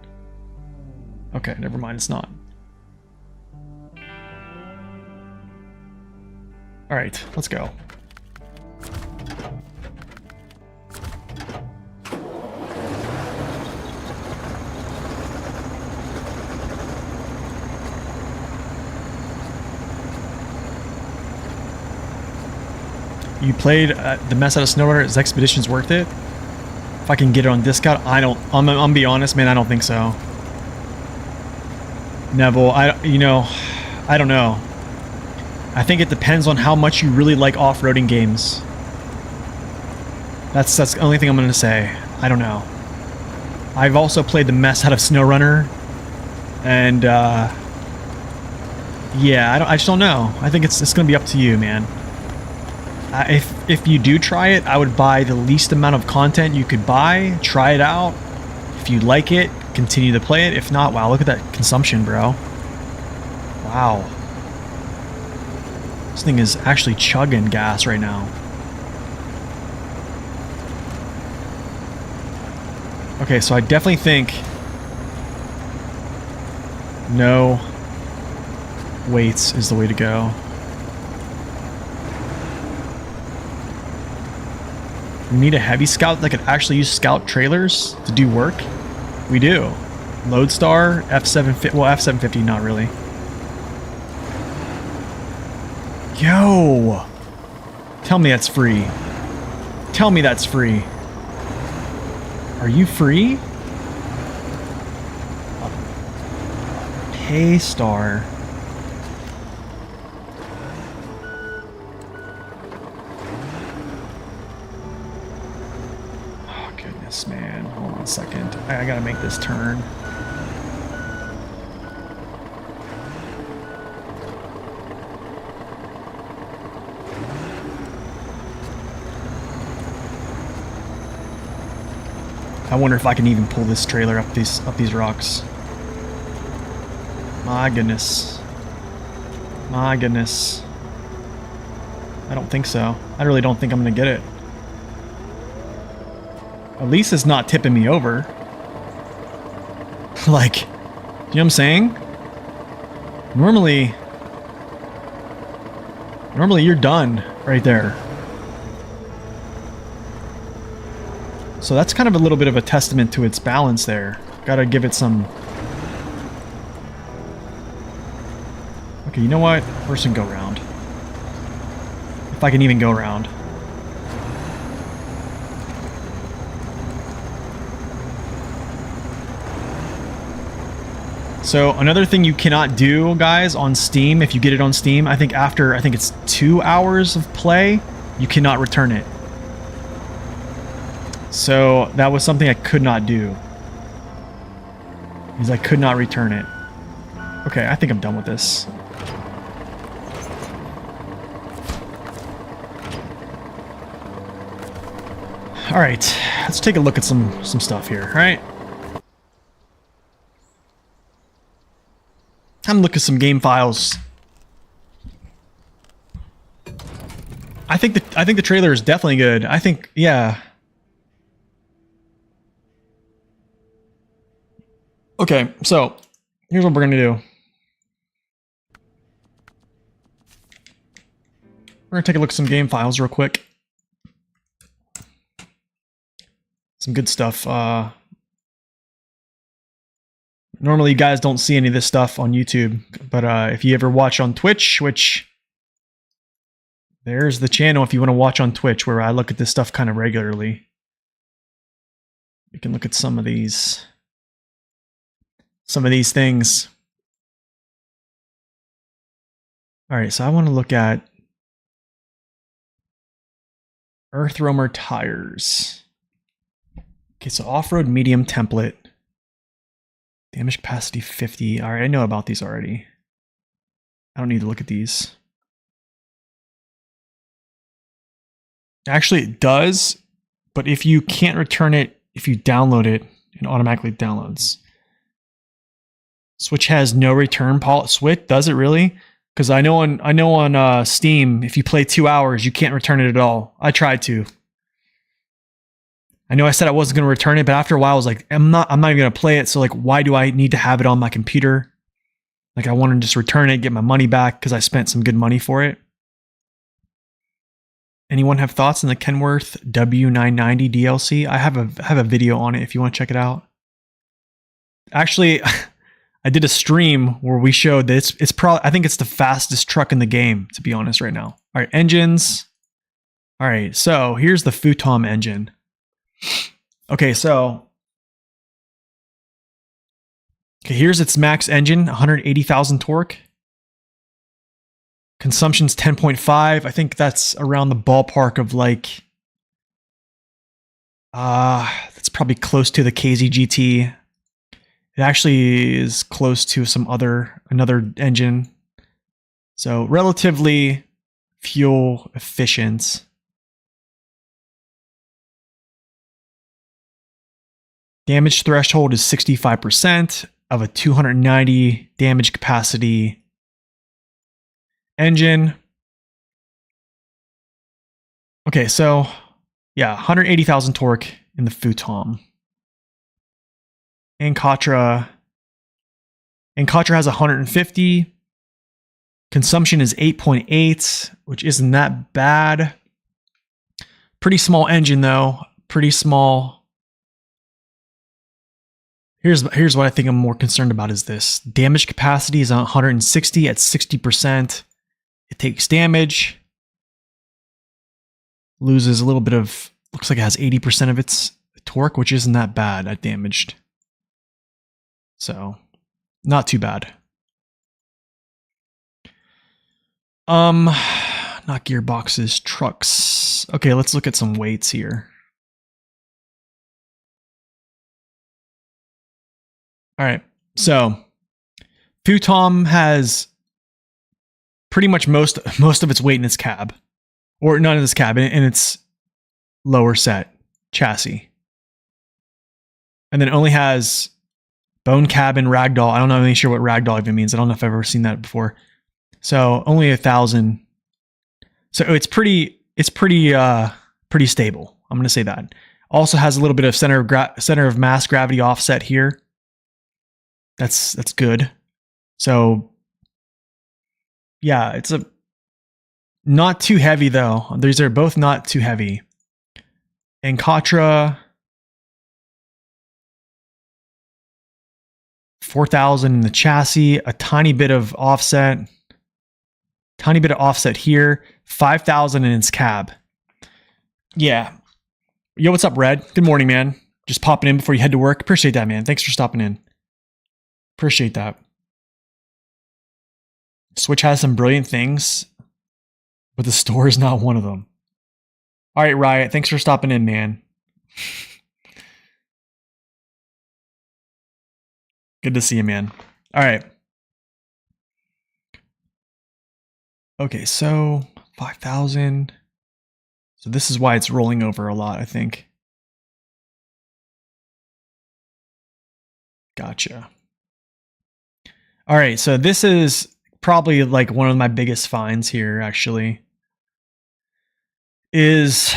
Okay, never mind, it's not. Alright, let's go. You played the mess out of SnowRunner. Is Expeditions worth it? If I can get it on discount, I'm gonna be honest, man. I don't think so. Neville, I don't know. I think it depends on how much you really like off-roading games. That's the only thing I'm gonna say. I don't know. I've also played the mess out of SnowRunner, and yeah, I just don't know. I think it's gonna be up to you, man. If you do try it, I would buy the least amount of content you could buy, try it out. If you like it, continue to play it. If not, wow, look at that consumption, bro. Wow. This thing is actually chugging gas right now. Okay, so I definitely think no weights is the way to go. We need a heavy scout that could actually use scout trailers to do work. We do. Lodestar, F750, well, F750, not really. Yo! Tell me that's free. Tell me that's free. Are you free? Paystar. Oh, goodness, man. Hold on a second. I gotta make this turn. I wonder if I can even pull this trailer up these rocks. My goodness. My goodness. I don't think so. I really don't think I'm gonna get it. At least it's not tipping me over. Like, what I'm saying? Normally you're done right there. So that's kind of a little bit of a testament to its balance there. Gotta give it some... Okay, you know what? First and go round. If I can even go around. So another thing you cannot do, guys, on Steam, if you get it on Steam, I think it's 2 hours of play, you cannot return it. So that was something I could not do. Because I could not return it. Okay, I think I'm done with this. Alright, let's take a look at some stuff here, alright? Time to look at some game files. I think the trailer is definitely good. I think, yeah. Okay, so here's what we're gonna do. We're gonna take a look at some game files real quick. Some good stuff. Normally you guys don't see any of this stuff on YouTube, but if you ever watch on Twitch, which there's the channel if you want to watch on Twitch where I look at this stuff kind of regularly. You can look at some of these things. All right, so I want to look at Earth Roamer tires. Okay, so off-road medium template. Damage capacity 50. All right, I know about these already. I don't need to look at these. Actually, it does, but if you can't return it, if you download it, it automatically downloads. Switch has no return policy. Switch, does it really? Because I know on Steam, if you play 2 hours, you can't return it at all. I tried to. I know I said I wasn't going to return it, but after a while I was like, I'm not even going to play it. So like, why do I need to have it on my computer? Like I want to just return it, get my money back because I spent some good money for it. Anyone have thoughts on the Kenworth W990 DLC? I have a video on it if you want to check it out. Actually, I did a stream where we showed that it's probably, I think it's the fastest truck in the game, to be honest right now. All right, engines. All right, so here's the Futom engine. Okay, so here's its max engine, 180,000 torque. Consumption's 10.5. I think that's around the ballpark of like that's probably close to the KZ-GT. It actually is close to another engine. So relatively fuel efficient. Damage threshold is 65% of a 290 damage capacity engine. Okay, so yeah, 180,000 torque in the Futom. Ancatra has 150. Consumption is 8.8, which isn't that bad. Pretty small engine though, pretty small. Here's what I think I'm more concerned about is this. Damage capacity is 160 at 60%. It takes damage. Loses a little bit of, looks like it has 80% of its torque, which isn't that bad at damaged. So, not too bad. Not gearboxes, trucks. Okay, let's look at some weights here. All right, so Futom has pretty much most of its weight in its cab, or none of its cab in its lower set chassis, and then it only has bone cabin ragdoll. I don't know really sure what ragdoll even means. I don't know if I've ever seen that before. So only 1,000. So it's pretty stable. I'm going to say that. Also has a little bit of center of mass gravity offset here. That's good. So yeah, it's a not too heavy though. These are both not too heavy. And Katra 4,000 in the chassis, a tiny bit of offset here, 5,000 in its cab. Yeah. Yo, what's up, Red? Good morning, man. Just popping in before you head to work. Appreciate that, man. Thanks for stopping in. Appreciate that. Switch has some brilliant things, but the store is not one of them. All right, Riot. Thanks for stopping in, man. Good to see you, man. All right. Okay, so 5,000. So this is why it's rolling over a lot, I think. Gotcha. All right, so this is probably like one of my biggest finds here, actually. So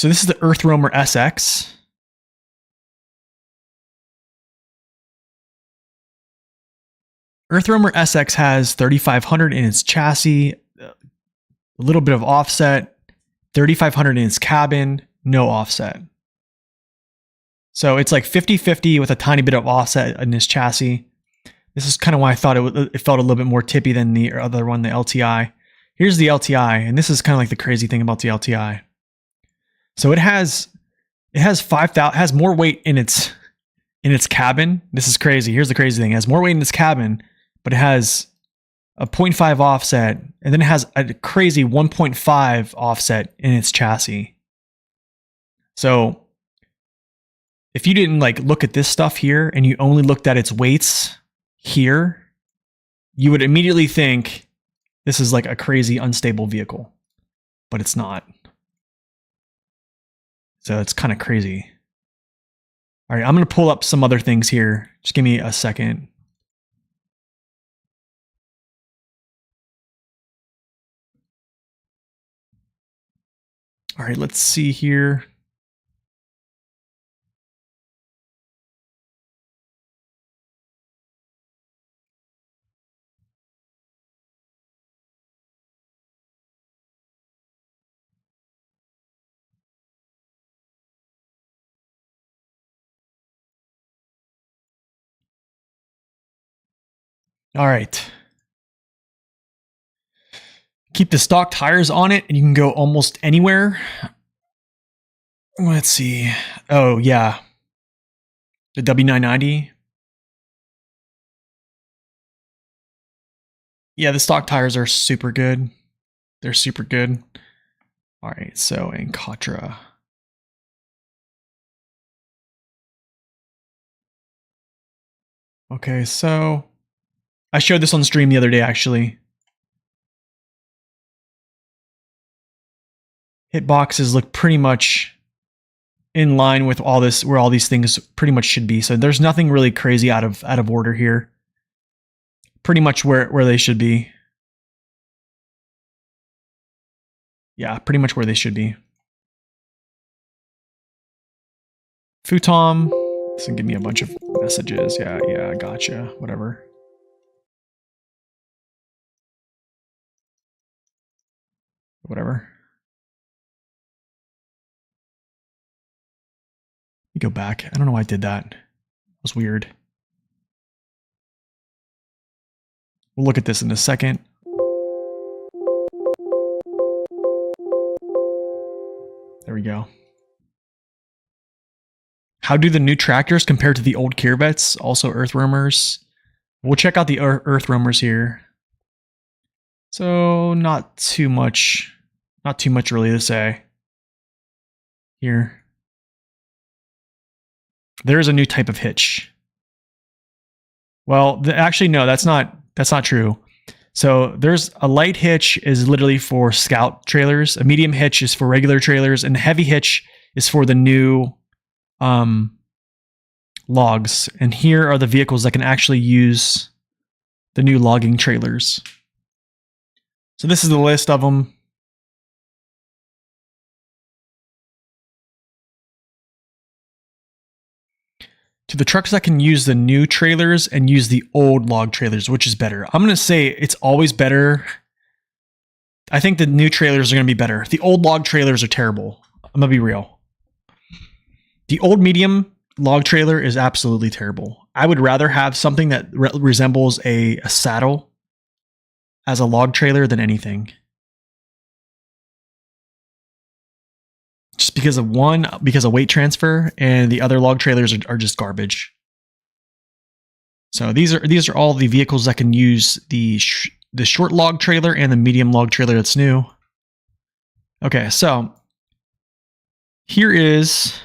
this is the Earth Roamer SX. Earth Roamer SX has 3,500 in its chassis, a little bit of offset, 3,500 in its cabin, no offset. So it's like 50-50 with a tiny bit of offset in this chassis. This is kind of why I thought it felt a little bit more tippy than the other one, the LTI. Here's the LTI, and this is kind of like the crazy thing about the LTI. So it has 5,000, has more weight in its cabin. This is crazy. Here's the crazy thing: it has more weight in its cabin, but it has a 0.5 offset, and then it has a crazy 1.5 offset in its chassis. So if you didn't like look at this stuff here and you only looked at its weights here, you would immediately think this is like a crazy unstable vehicle, but it's not. So it's kind of crazy. All right, I'm going to pull up some other things here. Just give me a second. All right, let's see here. All right. Keep the stock tires on it and you can go almost anywhere. Let's see. Oh, yeah. The W990. Yeah, the stock tires are super good. They're super good. All right, so in Katra. Okay, so I showed this on stream the other day, actually. Hitboxes look pretty much in line with all this, where all these things pretty much should be. So there's nothing really crazy out of order here. Pretty much where they should be. Yeah, pretty much where they should be. Futom, this can give me a bunch of messages. Yeah, gotcha. Whatever. Whatever. Let me go back. I don't know why I did that. It was weird. We'll look at this in a second. There we go. How do the new tractors compare to the old Corvettes? Also earth roamers. We'll check out the earth roamers here. So not too much really to say here. There is a new type of hitch. Well, actually no, that's not true. So there's a light hitch is literally for scout trailers, a medium hitch is for regular trailers, and the heavy hitch is for the new logs. And here are the vehicles that can actually use the new logging trailers. So this is the list of them. to the trucks that can use the new trailers and use the old log trailers, which is better. I'm going to say it's always better. I think the new trailers are going to be better. The old log trailers are terrible. I'm going to be real. The old medium log trailer is absolutely terrible. I would rather have something that resembles a saddle as a log trailer than anything. Just because of weight transfer, and the other log trailers are just garbage. So these are all the vehicles that can use the short log trailer and the medium log trailer that's new. Okay, so here's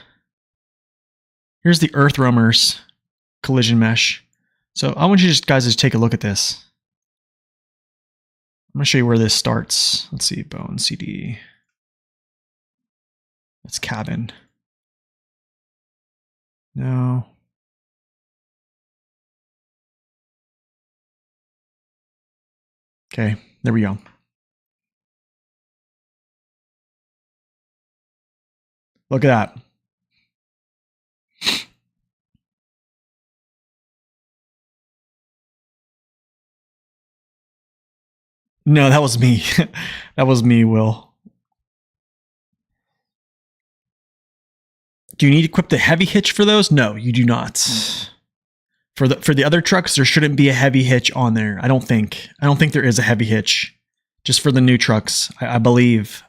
the Earth Roamers collision mesh. So I want you guys to take a look at this. I'm going to show you where this starts. Let's see, bone CD. That's cabin. No. Okay, there we go. Look at that. No, that was me. That was me, Will. Do you need to equip the heavy hitch for those? No, you do not. For the other trucks, there shouldn't be a heavy hitch on there. I don't think there is a heavy hitch. Just for the new trucks, I believe.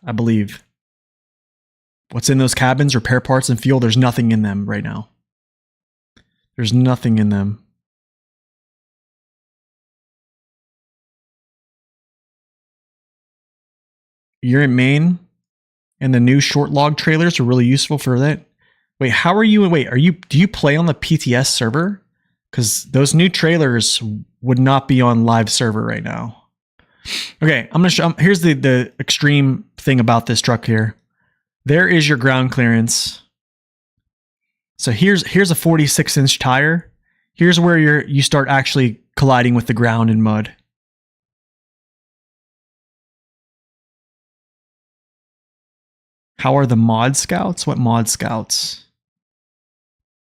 What's in those cabins, repair parts and fuel, there's nothing in them right now. There's nothing in them. You're in Maine, and the new short log trailers are really useful for that. Wait, how are you? Wait, do you play on the PTS server? Because those new trailers would not be on live server right now. Okay, I'm gonna show. Here's the extreme thing about this truck here. There is your ground clearance. So here's a 46-inch tire. Here's where you start actually colliding with the ground in mud. How are the mod scouts? What mod scouts?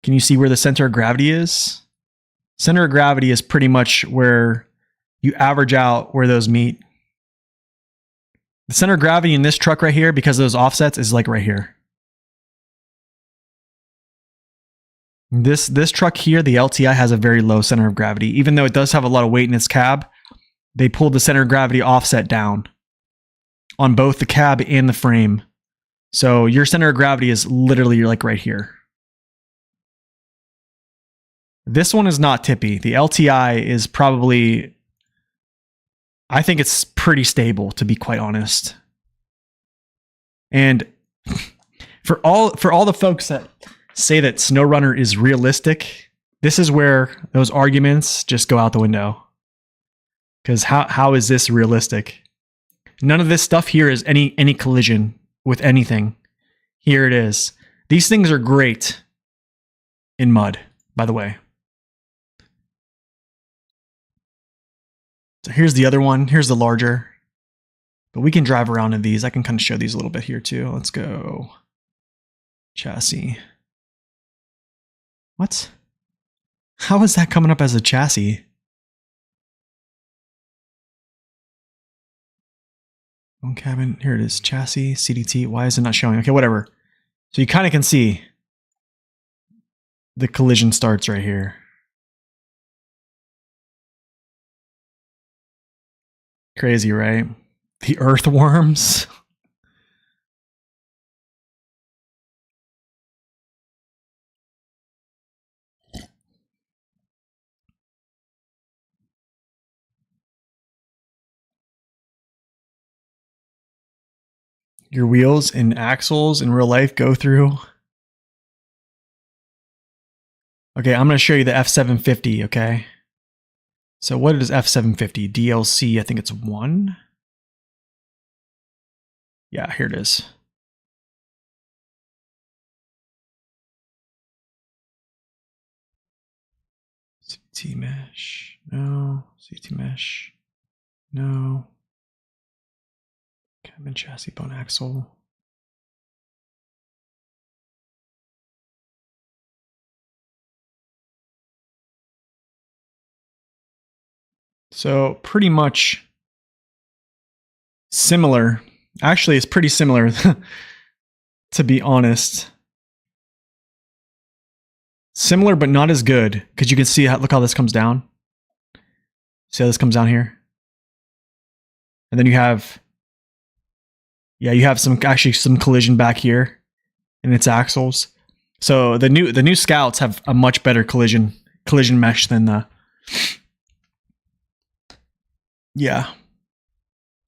Can you see where the center of gravity is? Center of gravity is pretty much where you average out where those meet. The center of gravity in this truck right here, because of those offsets, is like right here. This truck here, the LTI, has a very low center of gravity. Even though it does have a lot of weight in its cab, they pulled the center of gravity offset down on both the cab and the frame. So your center of gravity is literally like right here. This one is not tippy. The LTI is probably, I think it's pretty stable, to be quite honest. And for all the folks that say that SnowRunner is realistic, this is where those arguments just go out the window. Because how is this realistic? None of this stuff here is any collision with anything. Here it is. These things are great in mud, by the way. So here's the other one. Here's the larger. But we can drive around in these. I can kind of show these a little bit here too. Let's go. Chassis. What? How is that coming up as a chassis? One cabin. Here it is. Chassis, CDT. Why is it not showing? Okay, whatever. So you kind of can see the collision starts right here. Crazy, right? The earthworms. Your wheels and axles in real life go through. Okay, I'm going to show you the F750, okay? So what is F750? DLC, I think it's 1. Yeah, here it is. CT mesh. No. CT mesh. No. Cabin chassis bone axle. So pretty much similar. Actually, it's pretty similar, to be honest. Similar, but not as good, because you can see how, look how this comes down. See how this comes down here? And then you have, yeah, you have some collision back here in its axles. So the new Scouts have a much better collision mesh than the, yeah,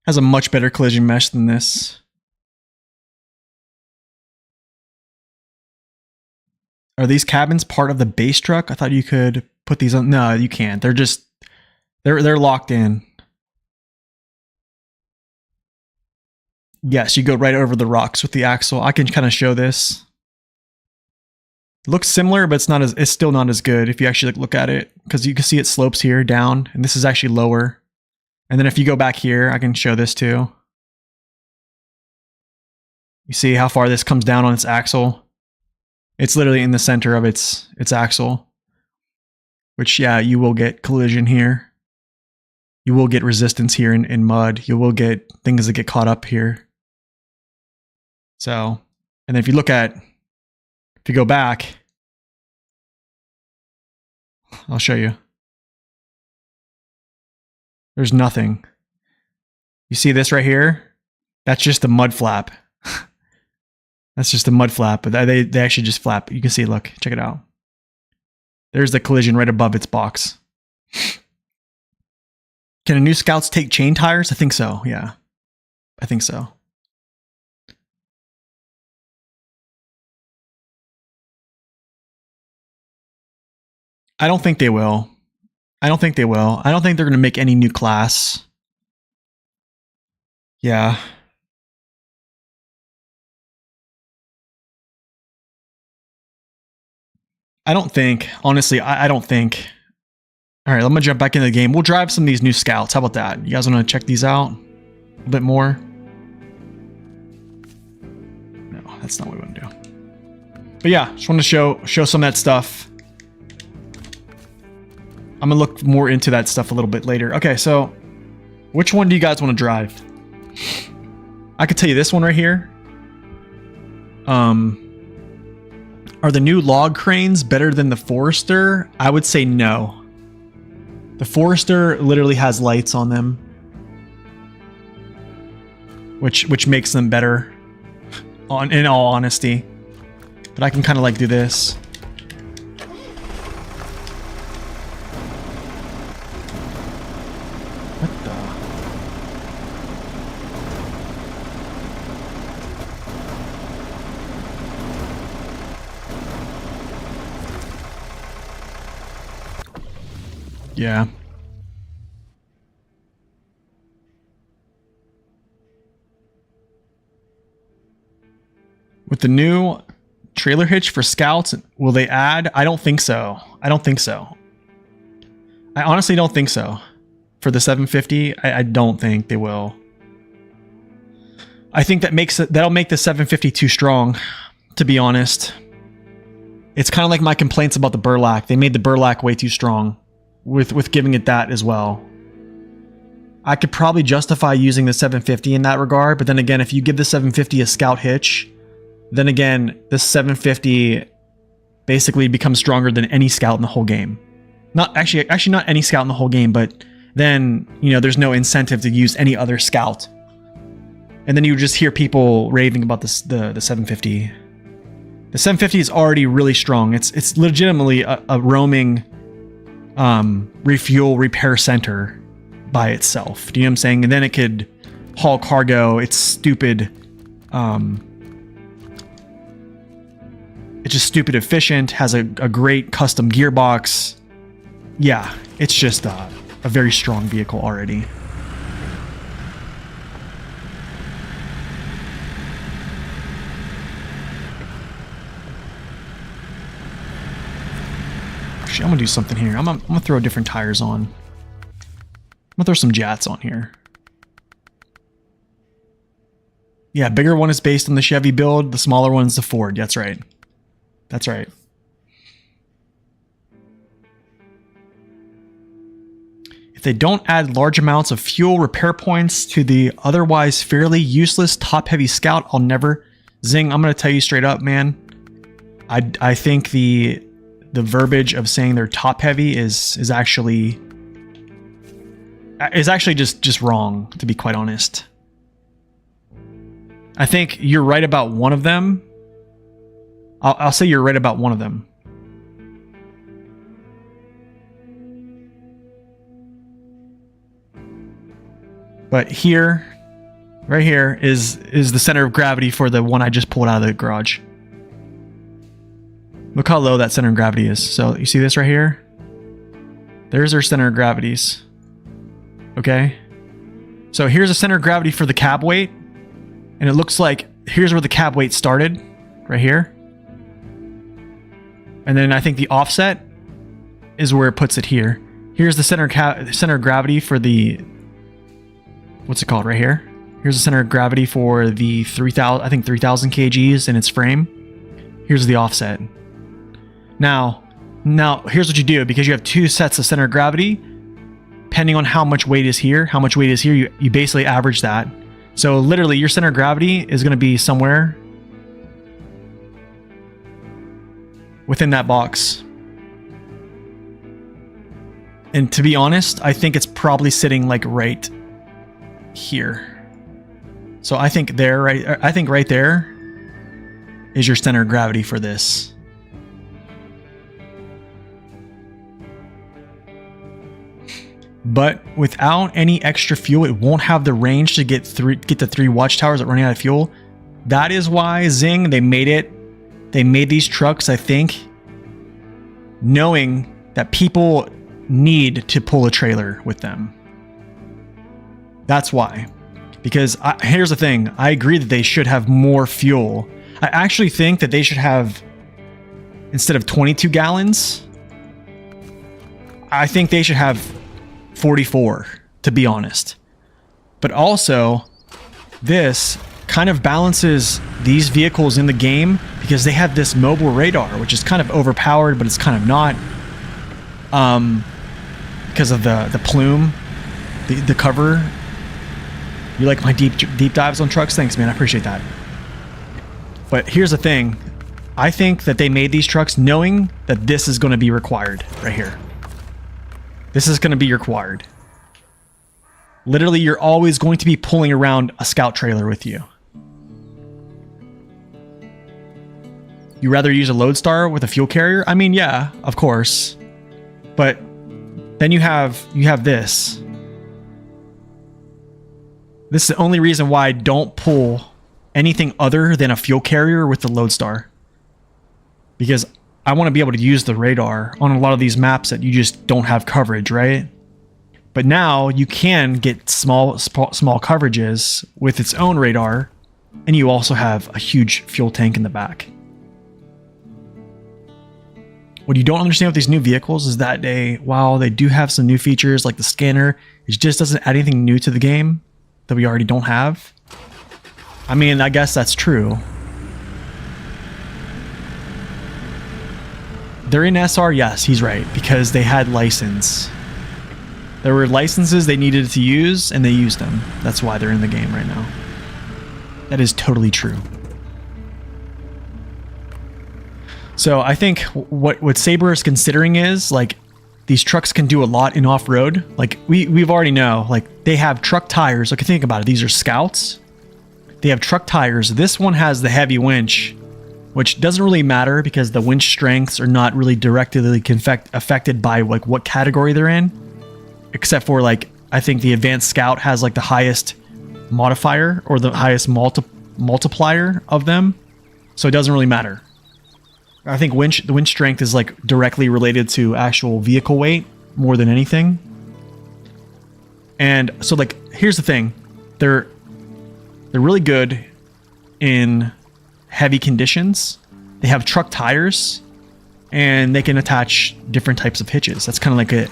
has a much better collision mesh than this. Are these cabins part of the base truck? I thought you could put these on. No, you can't. They're just, they're locked in. Yes, you go right over the rocks with the axle. I can kind of show this. It looks similar, but it's still not as good if you actually look at it, because you can see it slopes here down, and this is actually lower. And then if you go back here, I can show this too. You see how far this comes down on its axle? It's literally in the center of its axle, which, yeah, you will get collision here. You will get resistance here in mud. You will get things that get caught up here. So, and then if you look at, if you go back, I'll show you. There's nothing. You see this right here? That's just a mud flap. That's just a mud flap, but they actually just flap. You can see, look, check it out. There's the collision right above its box. Can a new Scouts take chain tires? I think so, yeah. I think so. I don't think they will. I don't think they will. I don't think they're going to make any new class. Yeah. I don't think, honestly, I don't think. All right, let me jump back into the game. We'll drive some of these new Scouts. How about that? You guys want to check these out a bit more? No, that's not what we want to do. But yeah, just want to show some of that stuff. I'm going to look more into that stuff a little bit later. Okay, so which one do you guys want to drive? I could tell you this one right here. Are the new log cranes better than the Forester? I would say no. The Forester literally has lights on them, which makes them better, in all honesty. But I can kind of like do this. What the? Yeah. With the new trailer hitch for Scouts, will they add? I don't think so. I don't think so. I honestly don't think so. For the 750, I don't think they will. I think that'll make the 750 too strong, to be honest. It's kind of like my complaints about the Burlak. They made the Burlak way too strong with giving it that as well. I could probably justify using the 750 in that regard, but then again, if you give the 750 a Scout hitch, then again, the 750 basically becomes stronger than any Scout in the whole game. Not actually not any Scout in the whole game, but then, you know, there's no incentive to use any other Scout. And then you just hear people raving about the 750. The 750 is already really strong. It's legitimately a roaming refuel repair center by itself. Do you know what I'm saying? And then it could haul cargo. It's stupid. It's just stupid efficient. Has a great custom gearbox. Yeah, it's just a very strong vehicle already. Actually, I'm gonna do something here. I'm gonna throw different tires on. I'm gonna throw some Jats on here. Yeah, bigger one is based on the Chevy build. The smaller one's the Ford. That's right. That's right. if they don't add large amounts of fuel repair points to the otherwise fairly useless top-heavy Scout, I'll never... Zing, I'm going to tell you straight up, man. I think the verbiage of saying they're top-heavy is actually just wrong, to be quite honest. I think you're right about one of them. I'll say you're right about one of them. But here, right here, is the center of gravity for the one I just pulled out of the garage. Look how low that center of gravity is. So you see this right here? There's our center of gravities. Okay? So here's the center of gravity for the cab weight. And it looks like here's where the cab weight started. Right here. And then I think the offset is where it puts it here. Here's the center of gravity for the... What's it called? Right here. Here's the center of gravity for the 3,000, I think 3,000 kgs in its frame. Here's the offset. Now here's what you do, because you have two sets of center of gravity. Depending on how much weight is here, you basically average that. So literally your center of gravity is going to be somewhere within that box. And to be honest, I think it's probably sitting like right here. So I think right there is your center of gravity for this. But without any extra fuel, it won't have the range to get the 3 watchtowers that running out of fuel. That is why Zing, they made these trucks, I think, knowing that people need to pull a trailer with them. That's why. Because here's the thing, I agree that they should have more fuel. I actually think that they should have, instead of 22 gallons, I think they should have 44, to be honest. But also, this kind of balances these vehicles in the game because they have this mobile radar, which is kind of overpowered, but it's kind of not. Because of the plume, the cover. You like my deep dives on trucks? Thanks, man. I appreciate that. But here's the thing. I think that they made these trucks knowing that this is going to be required right here. This is going to be required. Literally, you're always going to be pulling around a Scout trailer with you. You rather use a Lodestar with a fuel carrier? I mean, yeah, of course. But then you have this. This is the only reason why I don't pull anything other than a fuel carrier with the Lodestar. Because I want to be able to use the radar on a lot of these maps that you just don't have coverage, right? But now you can get small coverages with its own radar, and you also have a huge fuel tank in the back. What you don't understand with these new vehicles is that while they do have some new features like the scanner, it just doesn't add anything new to the game that we already don't have. I mean, I guess that's true. They're in SR, yes, he's right, because they had license. There were licenses they needed to use, and they used them. That's why they're in the game right now. That is totally true. So I think what Saber is considering is, like, these trucks can do a lot in off-road. Like, we've already know, like, they have truck tires. Like, think about it. These are Scouts. They have truck tires. This one has the heavy winch, which doesn't really matter because the winch strengths are not really directly affected by, like, what category they're in. Except for, like, I think the Advanced Scout has, like, the highest modifier or the highest multiplier of them. So it doesn't really matter. I think the winch strength is, like, directly related to actual vehicle weight more than anything. And so, like, here's the thing. They're really good in heavy conditions. They have truck tires, and they can attach different types of hitches. That's kind of like it.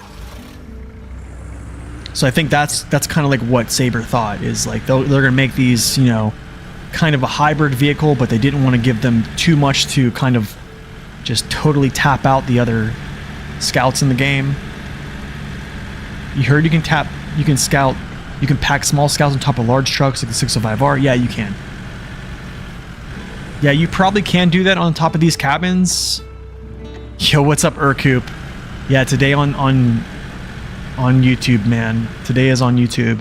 So I think that's kind of like what Saber thought is, like, they're gonna make these, you know, kind of a hybrid vehicle, but they didn't want to give them too much to kind of just totally tap out the other Scouts in the game. You heard you can scout, you can pack small scouts on top of large trucks like the 605R. Yeah, you can. Yeah, you probably can do that on top of these cabins. Yo, what's up, Urcoop? Yeah, today on YouTube, man. Today is on YouTube.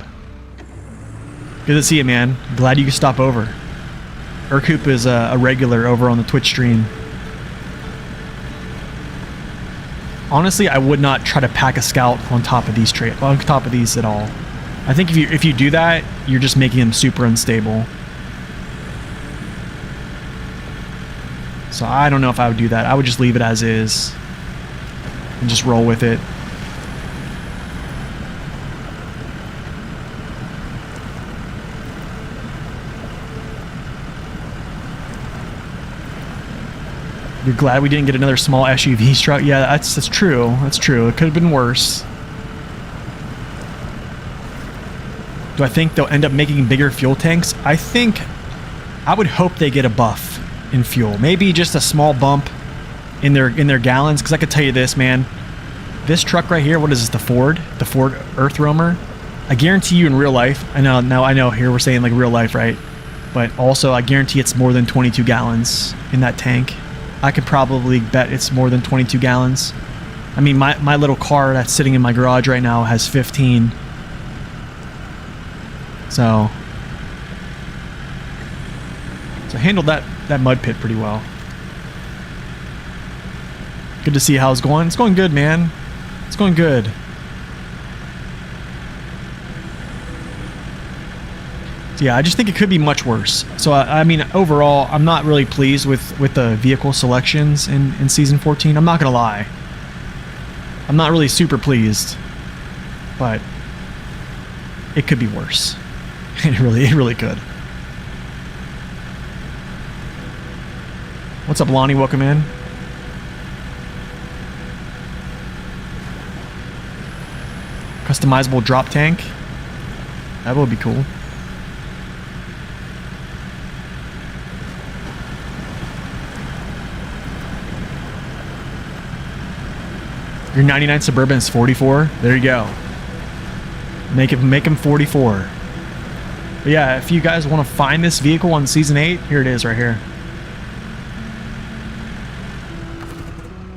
Good to see you, man. Glad you could stop over. Urcoop is a regular over on the Twitch stream. Honestly, I would not try to pack a scout on top of these at all. I think if you do that, you're just making them super unstable. So I don't know if I would do that. I would just leave it as is and just roll with it. You're glad we didn't get another small SUV truck? Yeah, that's true. That's true. It could have been worse. Do I think they'll end up making bigger fuel tanks? I would hope they get a buff in fuel. Maybe just a small bump in their gallons, because I could tell you this, man. This truck right here, what is this, the Ford Earth Roamer? I guarantee you in real life, I know here we're saying like real life, right? But also I guarantee it's more than 22 gallons in that tank. I could probably bet it's more than 22 gallons. I mean, my little car that's sitting in my garage right now has 15. So handled that mud pit pretty well. Good to see how it's going. It's going good, man. It's going good. So yeah, I just think it could be much worse. So I mean, overall, I'm not really pleased with the vehicle selections in Season 14. I'm not gonna lie. I'm not really super pleased, but it could be worse. It really could. What's up, Lonnie? Welcome in. Customizable drop tank. That would be cool. Your 99 Suburban is 44. There you go. Make him 44. But yeah, if you guys want to find this vehicle on Season 8, here it is right here.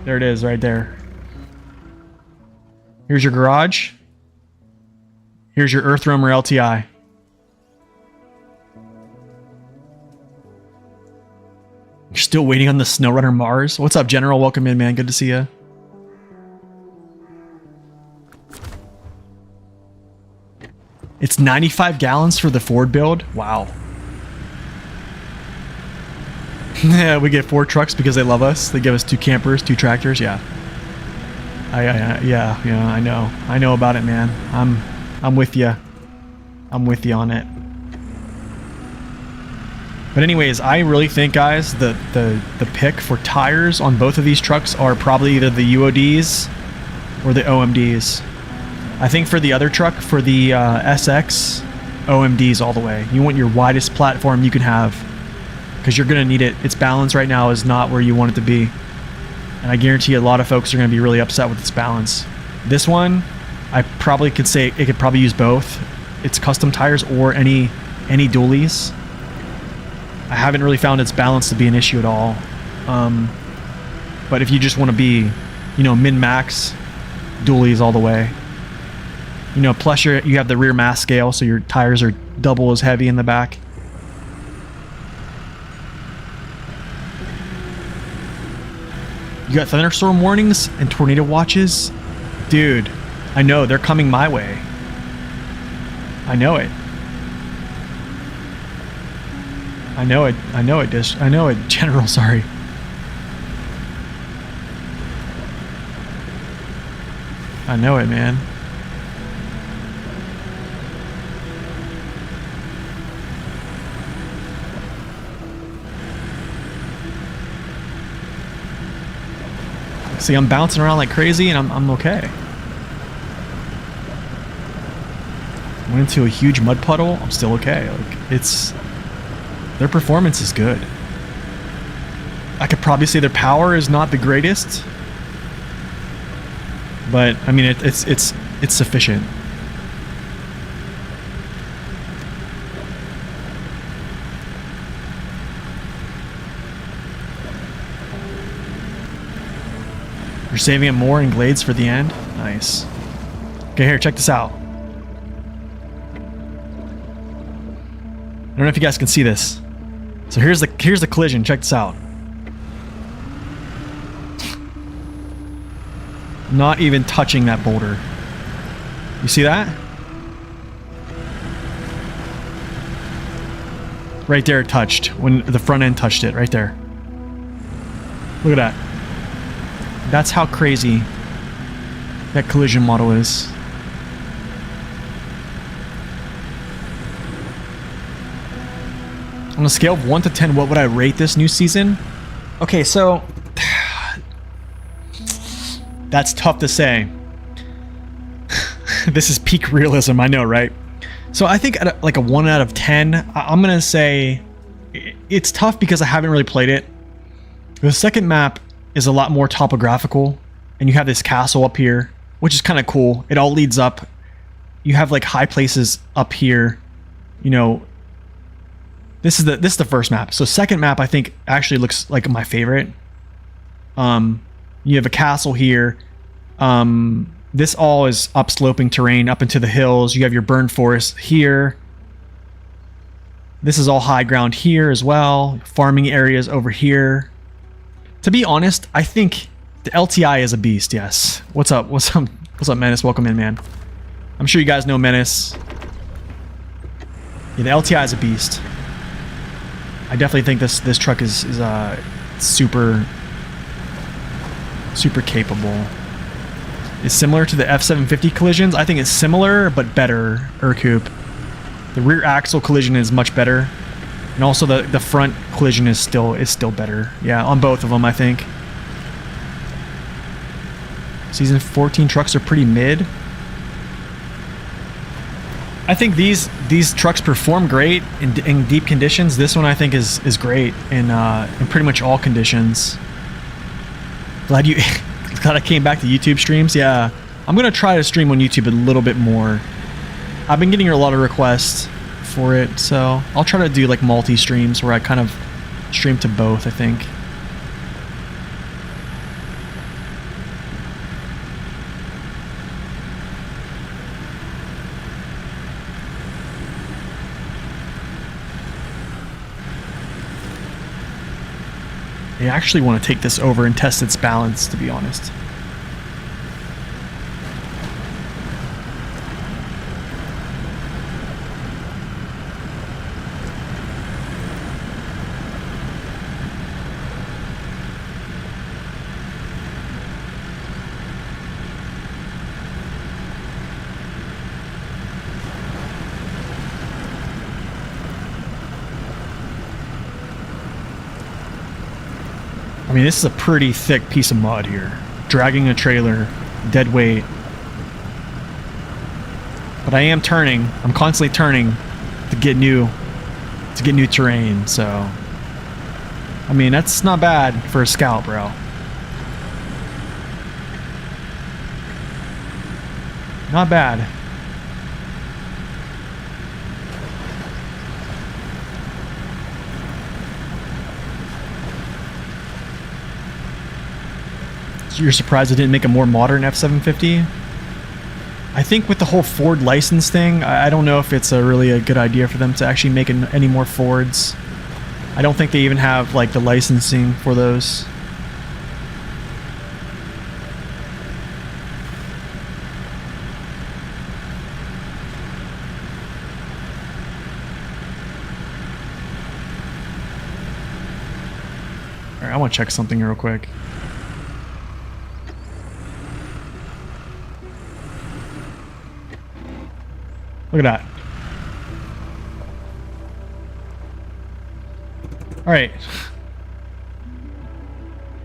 There it is right there. Here's your garage. Here's your Earth Roamer LTI. You're still waiting on the SnowRunner Mars? What's up, General? Welcome in, man. Good to see you. It's 95 gallons for the Ford build? Wow. Yeah, we get 4 trucks because they love us. They give us 2 campers, 2 tractors. Yeah. Yeah, I know. I know about it, man. I'm with you. I'm with you on it. But anyways, I really think, guys, the pick for tires on both of these trucks are probably either the UODs or the OMDs. I think for the other truck, for the SX, OMDs all the way. You want your widest platform you can have, because you're going to need it. Its balance right now is not where you want it to be. And I guarantee a lot of folks are going to be really upset with its balance. This one, I probably could say it could probably use both. Its custom tires or any dualies. I haven't really found its balance to be an issue at all. But if you just want to be, min-max, dualies all the way. Plus you have the rear mass scale, so your tires are double as heavy in the back. You got thunderstorm warnings and tornado watches? Dude, I know, they're coming my way. I know it. I know it, General, sorry. I know it, man. See, I'm bouncing around like crazy and I'm okay. Went into a huge mud puddle, I'm still okay. Like, their performance is good. I could probably say their power is not the greatest, but I mean it's it's sufficient. You're saving it more in glades for the end? Nice. Okay, here, check this out. I don't know if you guys can see this. So here's the collision, check this out. Not even touching that boulder. You see that? Right there it touched, when the front end touched it, right there. Look at that. That's how crazy that collision model is. On a scale of 1 to 10, what would I rate this new season? Okay, so that's tough to say. This is peak realism, I know, right? So I think at like a 1 out of 10, I'm gonna say it's tough because I haven't really played it. The second map is a lot more topographical, and you have this castle up here, which is kind of cool. It all leads up. You have like high places up here. You know, this is the first map. So second map I think actually looks like my favorite. You have a castle here. This all is upsloping terrain up into the hills. You have your burned forest here. This is all high ground here as well. Farming areas over here. To be honest, I think the LTI is a beast, yes. What's up? What's up, Menace? Welcome in, man. I'm sure you guys know Menace. Yeah, the LTI is a beast. I definitely think this truck is super capable. It's similar to the F750 collisions. I think it's similar, but better, Urcoup. The rear axle collision is much better. And also the front collision is still better. Yeah, on both of them, I think. Season 14 trucks are pretty mid. I think these trucks perform great in deep conditions. This one I think is great in pretty much all conditions. Glad I came back to YouTube streams. Yeah, I'm gonna try to stream on YouTube a little bit more. I've been getting a lot of requests for it, so I'll try to do like multi-streams where I kind of stream to both, I think. I actually want to take this over and test its balance, to be honest. I mean, this is a pretty thick piece of mud here. Dragging a trailer, dead weight. But I am turning. I'm constantly turning to get new terrain, so I mean, that's not bad for a Scout, bro. Not bad. You're surprised I didn't make a more modern F750? I think with the whole Ford license thing, I don't know if it's really a good idea for them to actually make any more Fords. I don't think they even have like the licensing for those. Alright, I want to check something real quick. Look at that. All right.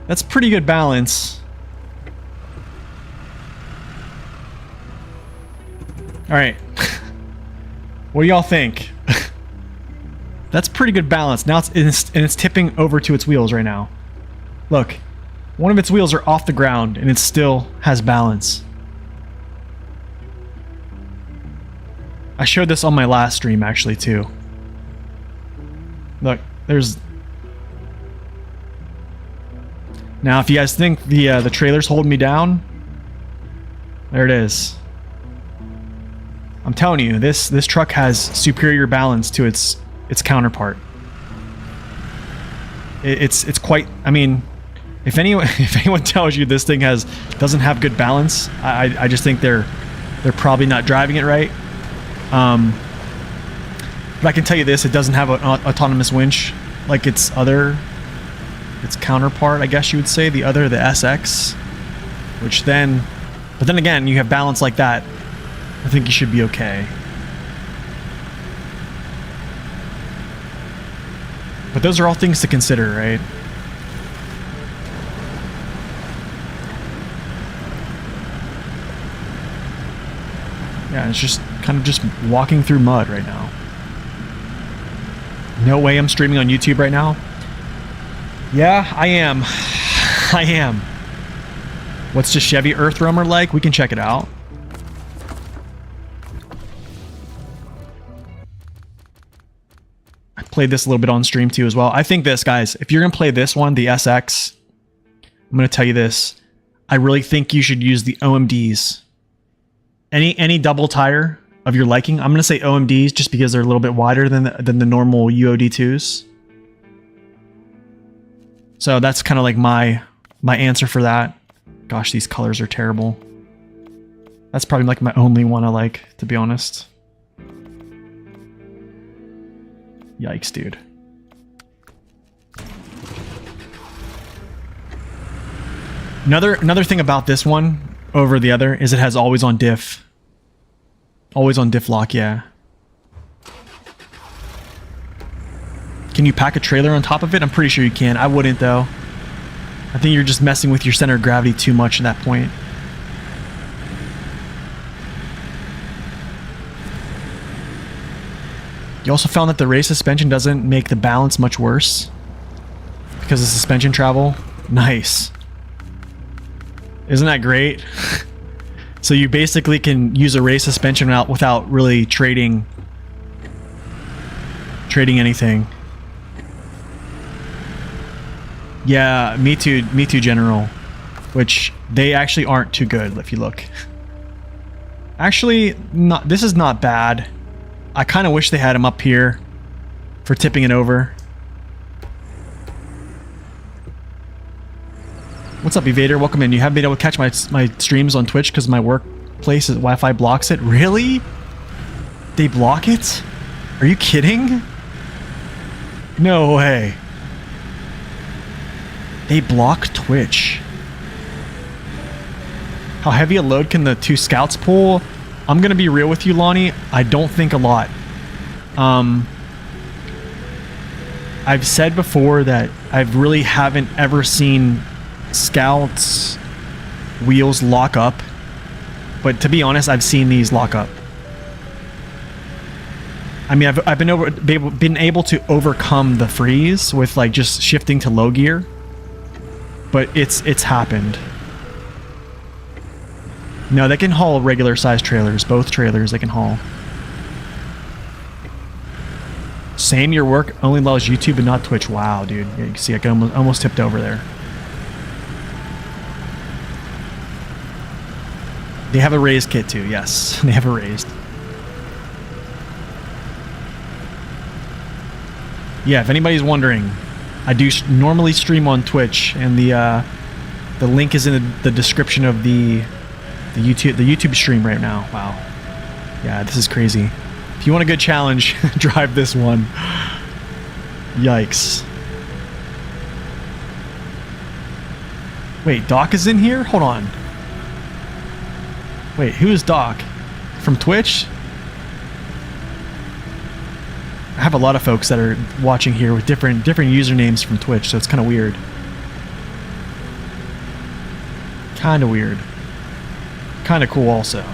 That's pretty good balance. All right. What do y'all think? That's pretty good balance. Now it's tipping over to its wheels right now. Look. One of its wheels are off the ground and it still has balance. I showed this on my last stream actually too. Look, there's... Now if you guys think the trailer's holding me down, there it is. I'm telling you, this truck has superior balance to its counterpart. It's quite... I mean, if anyone tells you this thing doesn't have good balance, I just think they're probably not driving it right. But I can tell you this: it doesn't have an autonomous winch like its counterpart, I guess you would say, the SX. Which then, but then again, you have balance like that, I think you should be okay. But those are all things to consider, right? Yeah, it's just kind of just walking through mud right now. No way I'm streaming on YouTube right now. Yeah, I am. I am. What's the Chevy Earth Roamer like? We can check it out. I played this a little bit on stream too as well. I think this, guys, if you're going to play this one, the SX, I'm going to tell you this. I really think you should use the OMDs. Any double tire of your liking. I'm going to say OMDs just because they're a little bit wider than the normal UOD2s. So that's kind of like my answer for that. Gosh, these colors are terrible. That's probably like my only one I like, to be honest. Yikes, dude. Another thing about this one over the other is it has always on diff. Always on diff lock, yeah. Can you pack a trailer on top of it? I'm pretty sure you can. I wouldn't, though. I think you're just messing with your center of gravity too much at that point. You also found that the race suspension doesn't make the balance much worse because of suspension travel. Nice. Isn't that great? So you basically can use a race suspension route without really trading anything. Yeah, me too, General. Which they actually aren't too good if you look. Actually, this is not bad. I kind of wish they had him up here for tipping it over. What's up, Evader? Welcome in. You haven't been able to catch my streams on Twitch because my workplace's Wi-Fi blocks it. Really? They block it? Are you kidding? No way. They block Twitch. How heavy a load can the two scouts pull? I'm gonna be real with you, Lonnie. I don't think a lot. I've said before that I really haven't ever seen scouts wheels lock up, but to be honest, I've seen these lock up. I mean, I've been able to overcome the freeze with like just shifting to low gear, but it's happened. No, they can haul regular sized trailers. Both trailers they can haul. Same, your work only allows YouTube and not Twitch. Wow, dude. Yeah, you can see I can almost tipped over there. They have a raised kit too, yes. They have a raised. Yeah, if anybody's wondering, I do normally stream on Twitch, and the link is in the description of the YouTube stream right now. Wow. Yeah, this is crazy. If you want a good challenge, drive this one. Yikes. Wait, Doc is in here? Hold on. Wait, who is Doc? From Twitch? I have a lot of folks that are watching here with different usernames from Twitch, so it's kind of weird. Kind of weird. Kind of cool also.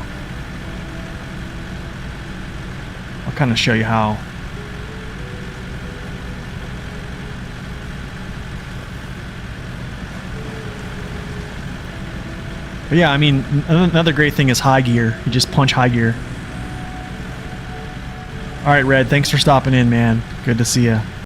I'll kind of show you how. But yeah, I mean, another great thing is high gear. You just punch high gear. All right, Red. Thanks for stopping in, man. Good to see you.